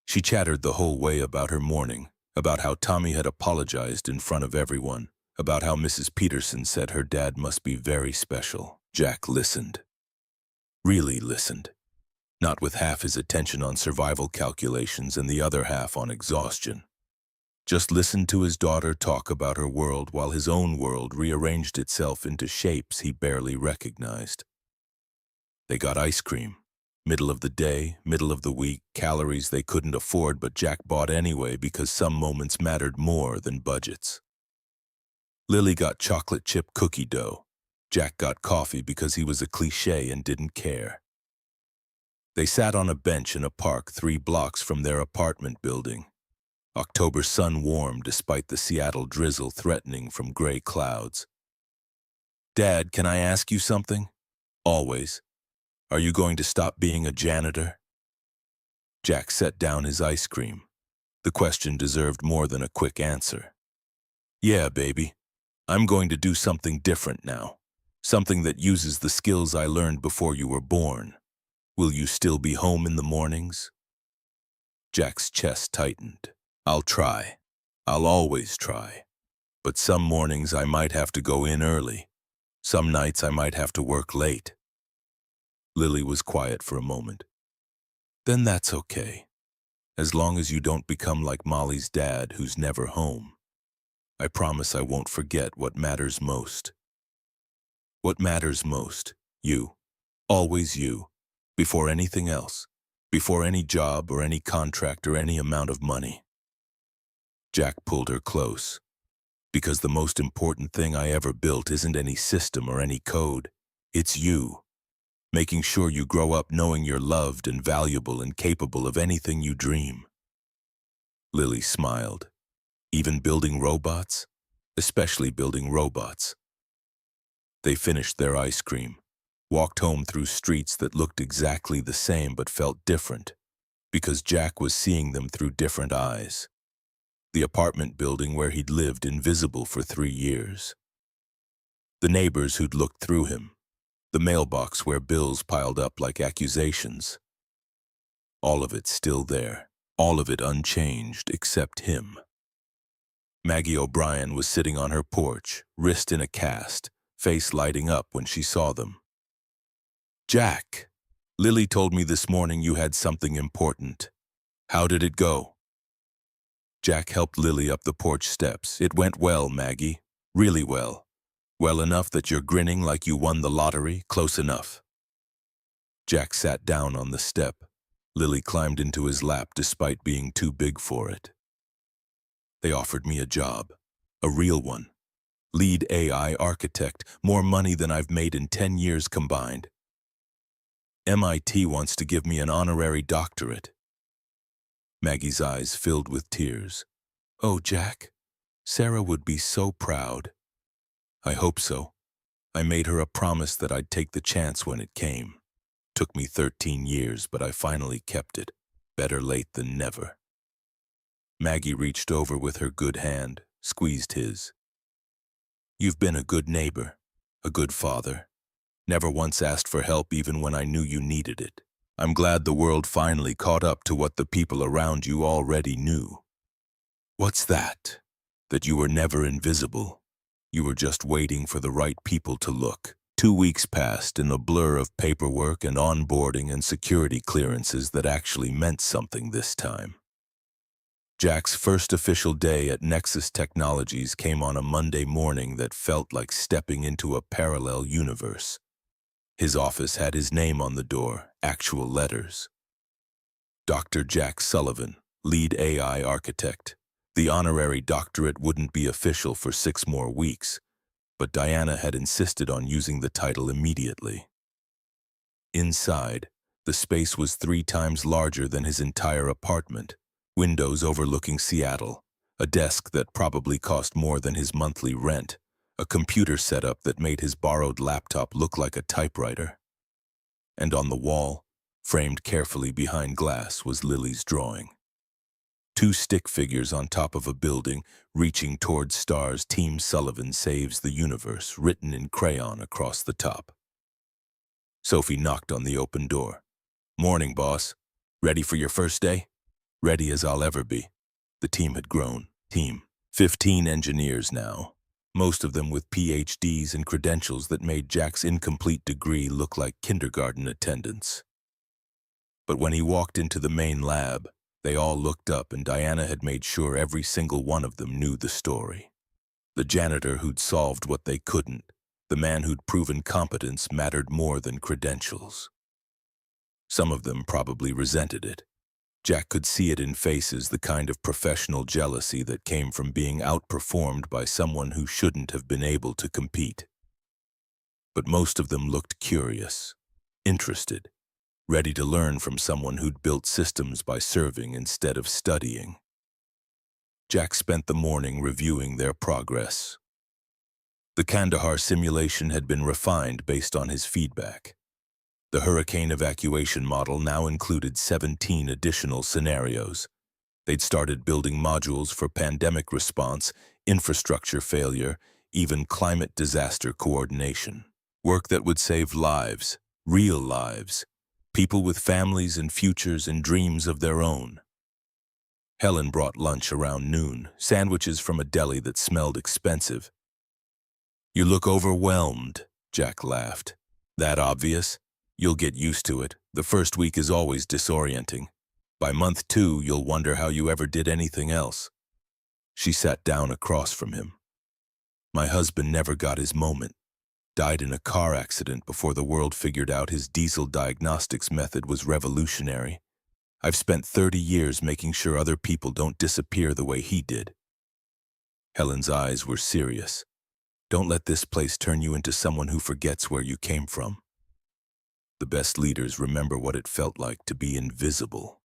She chattered the whole way about her morning, about how Tommy had apologized in front of everyone, about how Mrs. Peterson said her dad must be very special. Jack listened. Really listened. Not with half his attention on survival calculations and the other half on exhaustion. Just listened to his daughter talk about her world while his own world rearranged itself into shapes he barely recognized. They got ice cream. Middle of the day, middle of the week, calories they couldn't afford, but Jack bought anyway because some moments mattered more than budgets. Lily got chocolate chip cookie dough. Jack got coffee because he was a cliché and didn't care. They sat on a bench in a park 3 blocks from their apartment building. October sun warm despite the Seattle drizzle threatening from gray clouds. "Dad, can I ask you something?" "Always. Are you going to stop being a janitor?" Jack set down his ice cream. The question deserved more than a quick answer. "Yeah, baby. I'm going to do something different now. Something that uses the skills I learned before you were born. Will you still be home in the mornings?" Jack's chest tightened. "I'll try. I'll always try. But some mornings I might have to go in early. Some nights I might have to work late." Lily was quiet for a moment. "Then that's okay. As long as you don't become like Molly's dad who's never home. I promise I won't forget what matters most." "What matters most? You. Always you. Before anything else. Before any job or any contract or any amount of money." Jack pulled her close. "Because the most important thing I ever built isn't any system or any code. It's you. Making sure you grow up knowing you're loved and valuable and capable of anything you dream." Lily smiled. "Even building robots? Especially building robots." They finished their ice cream, walked home through streets that looked exactly the same but felt different, because Jack was seeing them through different eyes. The apartment building where he'd lived invisible for 3 years. The neighbors who'd looked through him. The mailbox where bills piled up like accusations. All of it still there, all of it unchanged except him. Maggie O'Brien was sitting on her porch, wrist in a cast, face lighting up when she saw them. "Jack, Lily told me this morning you had something important. How did it go?" Jack helped Lily up the porch steps. "It went well, Maggie. Really well. Well enough that you're grinning like you won the lottery, close enough." Jack sat down on the step. Lily climbed into his lap despite being too big for it. They offered me a job. A real one. Lead AI architect, more money than I've made in 10 years combined. MIT wants to give me an honorary doctorate. Maggie's eyes filled with tears. Oh, Jack, Sarah would be so proud. I hope so. I made her a promise that I'd take the chance when it came. Took me 13 years, but I finally kept it. Better late than never. Maggie reached over with her good hand, squeezed his. You've been a good neighbor, a good father. Never once asked for help even when I knew you needed it. I'm glad the world finally caught up to what the people around you already knew. What's that? That you were never invisible. You were just waiting for the right people to look. 2 weeks passed in a blur of paperwork and onboarding and security clearances that actually meant something this time. Jack's first official day at Nexus Technologies came on a Monday morning that felt like stepping into a parallel universe. His office had his name on the door, actual letters. Dr. Jack Sullivan, lead AI architect. The honorary doctorate wouldn't be official for 6 more weeks, but Diana had insisted on using the title immediately. Inside, the space was 3 times larger than his entire apartment. Windows overlooking Seattle, a desk that probably cost more than his monthly rent, a computer setup that made his borrowed laptop look like a typewriter. And on the wall, framed carefully behind glass, was Lily's drawing. 2 stick figures on top of a building, reaching towards stars. Team Sullivan saves the universe, written in crayon across the top. Sophie knocked on the open door. Morning, boss. Ready for your first day? Ready as I'll ever be. The team had grown. 15 engineers now, most of them with PhDs and credentials that made Jack's incomplete degree look like kindergarten attendance. But when he walked into the main lab, they all looked up, and Diana had made sure every single one of them knew the story. The janitor who'd solved what they couldn't, the man who'd proven competence mattered more than credentials. Some of them probably resented it. Jack could see it in faces, the kind of professional jealousy that came from being outperformed by someone who shouldn't have been able to compete. But most of them looked curious, interested, ready to learn from someone who'd built systems by serving instead of studying. Jack spent the morning reviewing their progress. The Kandahar simulation had been refined based on his feedback. The hurricane evacuation model now included 17 additional scenarios. They'd started building modules for pandemic response, infrastructure failure, even climate disaster coordination. Work that would save lives, real lives, people with families and futures and dreams of their own. Helen brought lunch around noon, sandwiches from a deli that smelled expensive. You look overwhelmed, Jack laughed. That obvious? You'll get used to it. The first week is always disorienting. By month 2, you'll wonder how you ever did anything else. She sat down across from him. My husband never got his moment. Died in a car accident before the world figured out his diesel diagnostics method was revolutionary. I've spent 30 years making sure other people don't disappear the way he did. Helen's eyes were serious. Don't let this place turn you into someone who forgets where you came from. The best leaders remember what it felt like to be invisible.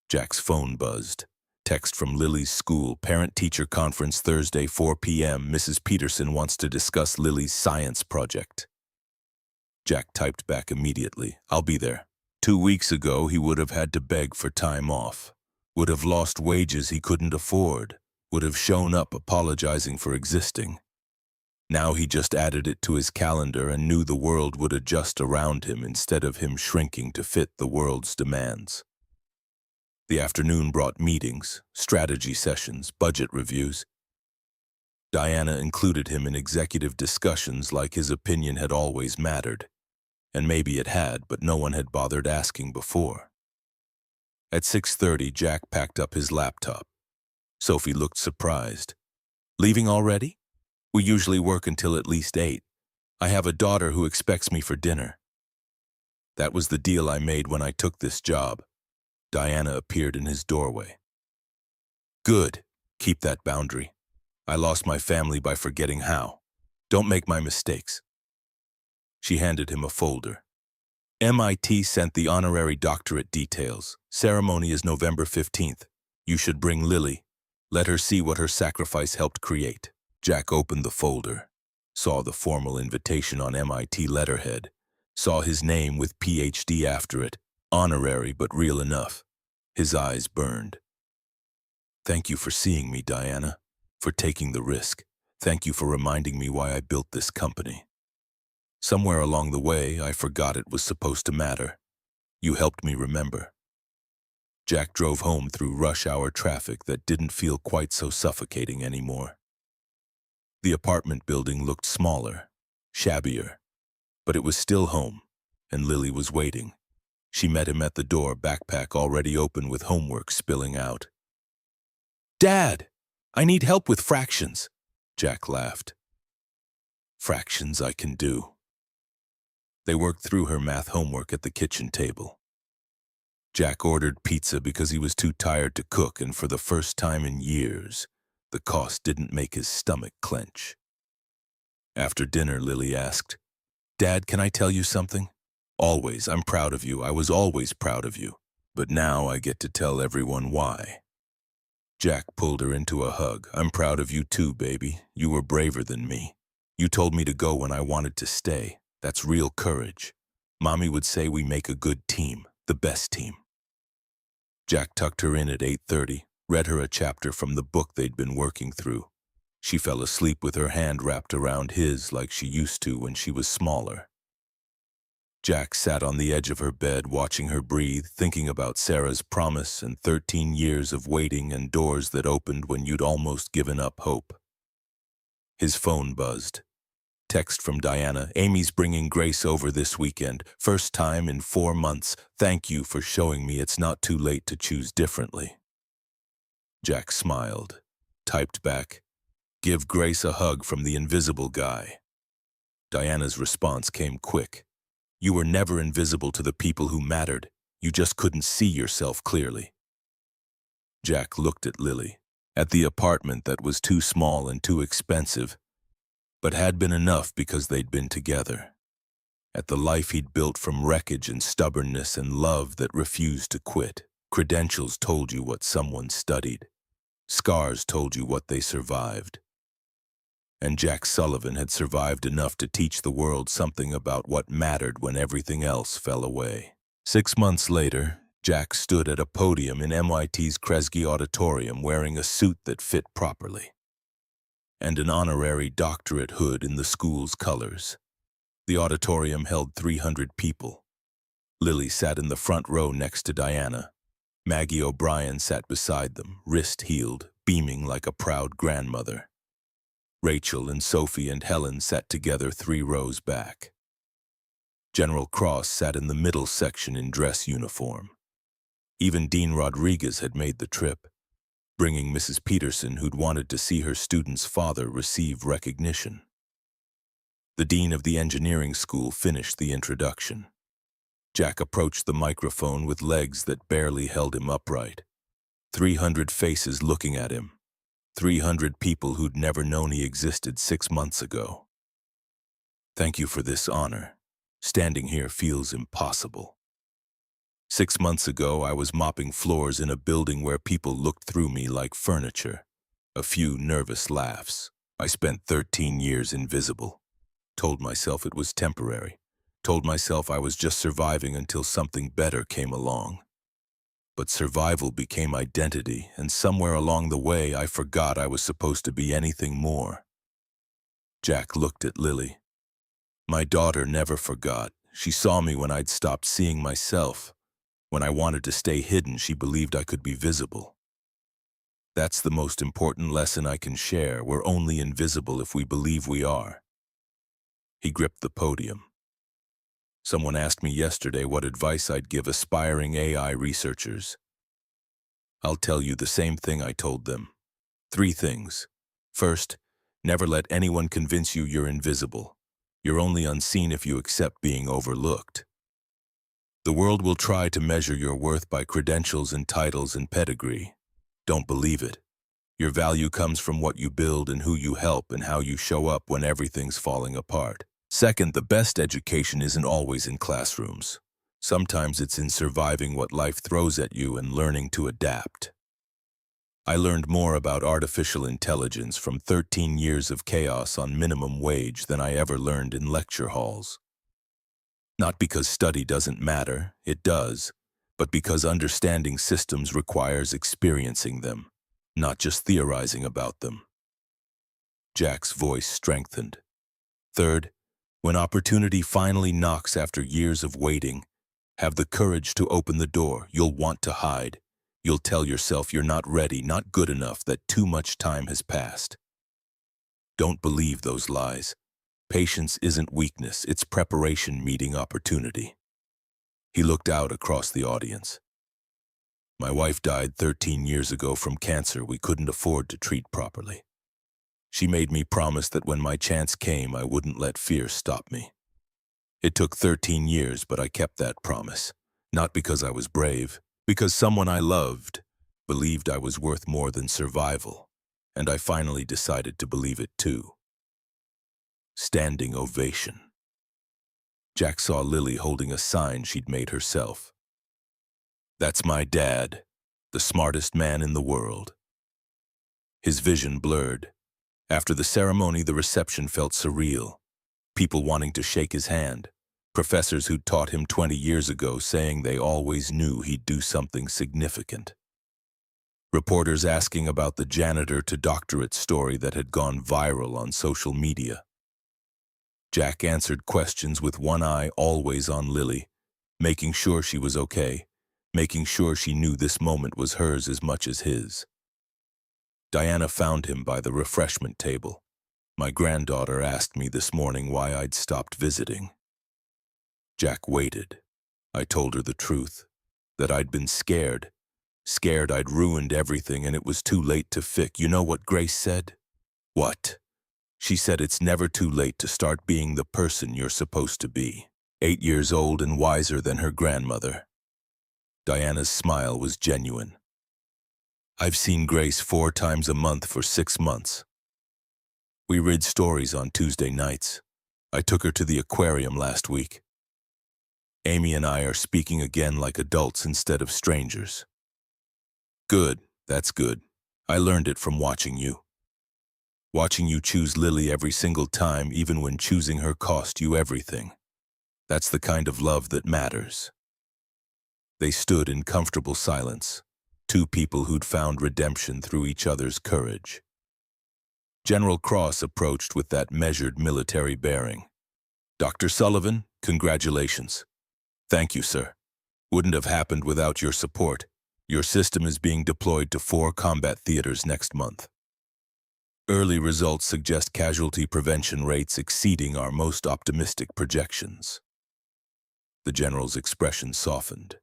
Jack's phone buzzed. Text from Lily's school, parent-teacher conference Thursday, 4 p.m. Mrs. Peterson wants to discuss Lily's science project. Jack typed back immediately, I'll be there. 2 weeks ago, he would have had to beg for time off. Would have lost wages he couldn't afford. Would have shown up apologizing for existing. Now he just added it to his calendar and knew the world would adjust around him instead of him shrinking to fit the world's demands. The afternoon brought meetings, strategy sessions, budget reviews. Diana included him in executive discussions like his opinion had always mattered. And maybe it had, but no one had bothered asking before. At 6:30, Jack packed up his laptop. Sophie looked surprised. Leaving already? We usually work until at least 8. I have a daughter who expects me for dinner. That was the deal I made when I took this job. Diana appeared in his doorway. Good. Keep that boundary. I lost my family by forgetting how. Don't make my mistakes. She handed him a folder. MIT sent the honorary doctorate details. Ceremony is November 15th. You should bring Lily. Let her see what her sacrifice helped create. Jack opened the folder, saw the formal invitation on MIT letterhead, saw his name with PhD after it, honorary but real enough. His eyes burned. Thank you for seeing me, Diana, for taking the risk. Thank you for reminding me why I built this company. Somewhere along the way, I forgot it was supposed to matter. You helped me remember. Jack drove home through rush-hour traffic that didn't feel quite so suffocating anymore. The apartment building looked smaller, shabbier, but it was still home, and Lily was waiting. She met him at the door, backpack already open with homework spilling out. "Dad, I need help with fractions," Jack laughed. "Fractions I can do." They worked through her math homework at the kitchen table. Jack ordered pizza because he was too tired to cook, and for the first time in years, the cost didn't make his stomach clench. After dinner, Lily asked, "Dad, can I tell you something? Always, I'm proud of you. I was always proud of you. But now I get to tell everyone why." Jack pulled her into a hug. "I'm proud of you too, baby. You were braver than me. You told me to go when I wanted to stay. That's real courage. Mommy would say we make a good team, the best team." Jack tucked her in at 8:30, read her a chapter from the book they'd been working through. She fell asleep with her hand wrapped around his like she used to when she was smaller. Jack sat on the edge of her bed, watching her breathe, thinking about Sarah's promise and 13 years of waiting and doors that opened when you'd almost given up hope. His phone buzzed. Text from Diana, "Amy's bringing Grace over this weekend. First time in 4 months. Thank you for showing me it's not too late to choose differently." Jack smiled, typed back, "Give Grace a hug from the invisible guy." Diana's response came quick. "You were never invisible to the people who mattered. You just couldn't see yourself clearly." Jack looked at Lily, at the apartment that was too small and too expensive, but had been enough because they'd been together. At the life he'd built from wreckage and stubbornness and love that refused to quit. Credentials told you what someone studied. Scars told you what they survived. And Jack Sullivan had survived enough to teach the world something about what mattered when everything else fell away. 6 months later, Jack stood at a podium in MIT's Kresge Auditorium wearing a suit that fit properly, and an honorary doctorate hood in the school's colors. The auditorium held 300 people. Lily sat in the front row next to Diana. Maggie O'Brien sat beside them, wrist healed, beaming like a proud grandmother. Rachel and Sophie and Helen sat together 3 rows back. General Cross sat in the middle section in dress uniform. Even Dean Rodriguez had made the trip, bringing Mrs. Peterson, who'd wanted to see her student's father receive recognition. The dean of the engineering school finished the introduction. Jack approached the microphone with legs that barely held him upright. 300 faces looking at him. 300 people who'd never known he existed 6 months ago. "Thank you for this honor. Standing here feels impossible. 6 months ago, I was mopping floors in a building where people looked through me like furniture. A few nervous laughs. I spent 13 years invisible. Told myself it was temporary. Told myself I was just surviving until something better came along. But survival became identity, and somewhere along the way, I forgot I was supposed to be anything more." Jack looked at Lily. "My daughter never forgot. She saw me when I'd stopped seeing myself. When I wanted to stay hidden, she believed I could be visible. That's the most important lesson I can share. We're only invisible if we believe we are." He gripped the podium. "Someone asked me yesterday what advice I'd give aspiring AI researchers. I'll tell you the same thing I told them. 3 things. First, never let anyone convince you you're invisible. You're only unseen if you accept being overlooked. The world will try to measure your worth by credentials and titles and pedigree. Don't believe it. Your value comes from what you build and who you help and how you show up when everything's falling apart. Second, the best education isn't always in classrooms. Sometimes it's in surviving what life throws at you and learning to adapt. I learned more about artificial intelligence from 13 years of chaos on minimum wage than I ever learned in lecture halls. Not because study doesn't matter, it does, but because understanding systems requires experiencing them, not just theorizing about them. Jack's voice strengthened. Third, when opportunity finally knocks after years of waiting, have the courage to open the door. You'll want to hide. You'll tell yourself you're not ready, not good enough, that too much time has passed. Don't believe those lies. Patience isn't weakness, it's preparation meeting opportunity. He looked out across the audience. My wife died 13 years ago from cancer we couldn't afford to treat properly. She made me promise that when my chance came, I wouldn't let fear stop me. It took 13 years, but I kept that promise. Not because I was brave, because someone I loved believed I was worth more than survival, and I finally decided to believe it too. Standing ovation. Jack saw Lily holding a sign she'd made herself. That's my dad, the smartest man in the world. His vision blurred. After the ceremony, the reception felt surreal. People wanting to shake his hand. Professors who'd taught him 20 years ago saying they always knew he'd do something significant. Reporters asking about the janitor to doctorate story that had gone viral on social media. Jack answered questions with one eye always on Lily, making sure she was okay, making sure she knew this moment was hers as much as his. Diana found him by the refreshment table. My granddaughter asked me this morning why I'd stopped visiting. Jack waited. I told her the truth, that I'd been scared I'd ruined everything and it was too late to fix. You know what Grace said? What? She said it's never too late to start being the person you're supposed to be. 8 years old and wiser than her grandmother. Diana's smile was genuine. I've seen Grace 4 times a month for 6 months. We read stories on Tuesday nights. I took her to the aquarium last week. Amy and I are speaking again like adults instead of strangers. Good, that's good. I learned it from watching you. Watching you choose Lily every single time, even when choosing her cost you everything. That's the kind of love that matters. They stood in comfortable silence, 2 people who'd found redemption through each other's courage. General Cross approached with that measured military bearing. Dr. Sullivan, congratulations. Thank you, sir. Wouldn't have happened without your support. Your system is being deployed to 4 combat theaters next month. Early results suggest casualty prevention rates exceeding our most optimistic projections. The general's expression softened.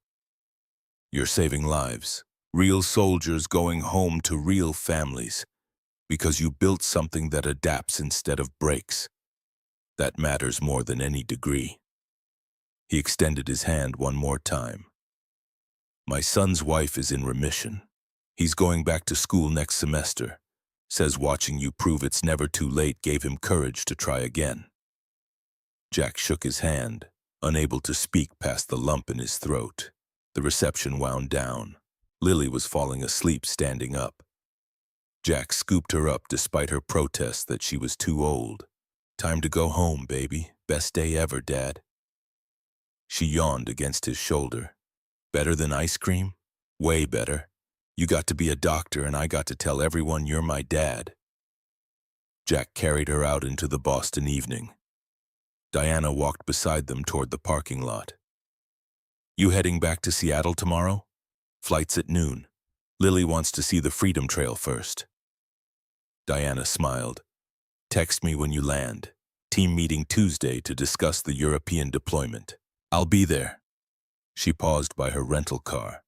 You're saving lives, real soldiers going home to real families, because you built something that adapts instead of breaks. That matters more than any degree. He extended his hand one more time. My son's wife is in remission. He's going back to school next semester. Says watching you prove it's never too late gave him courage to try again. Jack shook his hand, unable to speak past the lump in his throat. The reception wound down. Lily was falling asleep standing up. Jack scooped her up despite her protests that she was too old. Time to go home, baby. Best day ever, Dad. She yawned against his shoulder. Better than ice cream? Way better. You got to be a doctor and I got to tell everyone you're my dad. Jack carried her out into the Boston evening. Diana walked beside them toward the parking lot. You heading back to Seattle tomorrow? Flight's at noon. Lily wants to see the Freedom Trail first. Diana smiled. Text me when you land. Team meeting Tuesday to discuss the European deployment. I'll be there. She paused by her rental car.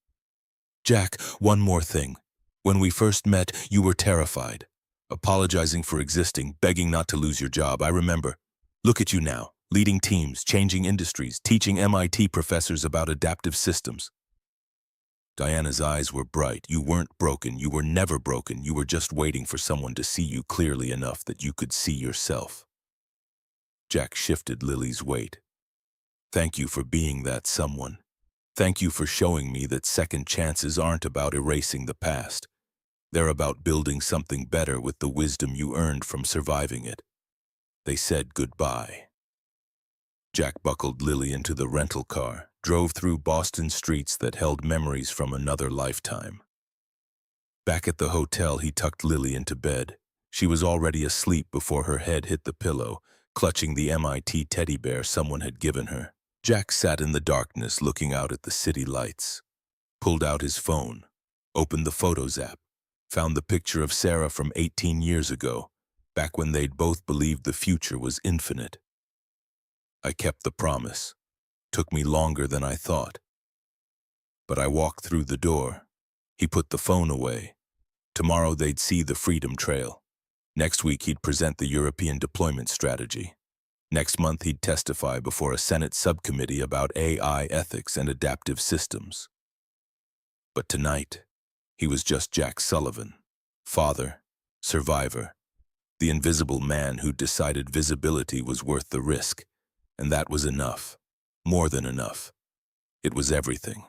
Jack, one more thing. When we first met, you were terrified. Apologizing for existing, begging not to lose your job, I remember. Look at you now. leading teams, changing industries, teaching MIT professors about adaptive systems. Diana's eyes were bright. You weren't broken. You were never broken. You were just waiting for someone to see you clearly enough that you could see yourself. Jack shifted Lily's weight. Thank you for being that someone. Thank you for showing me that second chances aren't about erasing the past. They're about building something better with the wisdom you earned from surviving it. They said goodbye. Jack buckled Lily into the rental car, drove through Boston streets that held memories from another lifetime. Back at the hotel, he tucked Lily into bed. She was already asleep before her head hit the pillow, clutching the MIT teddy bear someone had given her. Jack sat in the darkness looking out at the city lights, pulled out his phone, opened the Photos app, found the picture of Sarah from 18 years ago, back when they'd both believed the future was infinite. I kept the promise. Took me longer than I thought. But I walked through the door. He put the phone away. Tomorrow they'd see the Freedom Trail. Next week he'd present the European deployment strategy. Next month he'd testify before a Senate subcommittee about AI ethics and adaptive systems. But tonight, he was just Jack Sullivan, father, survivor, the invisible man who decided visibility was worth the risk, and that was enough, more than enough. It was everything.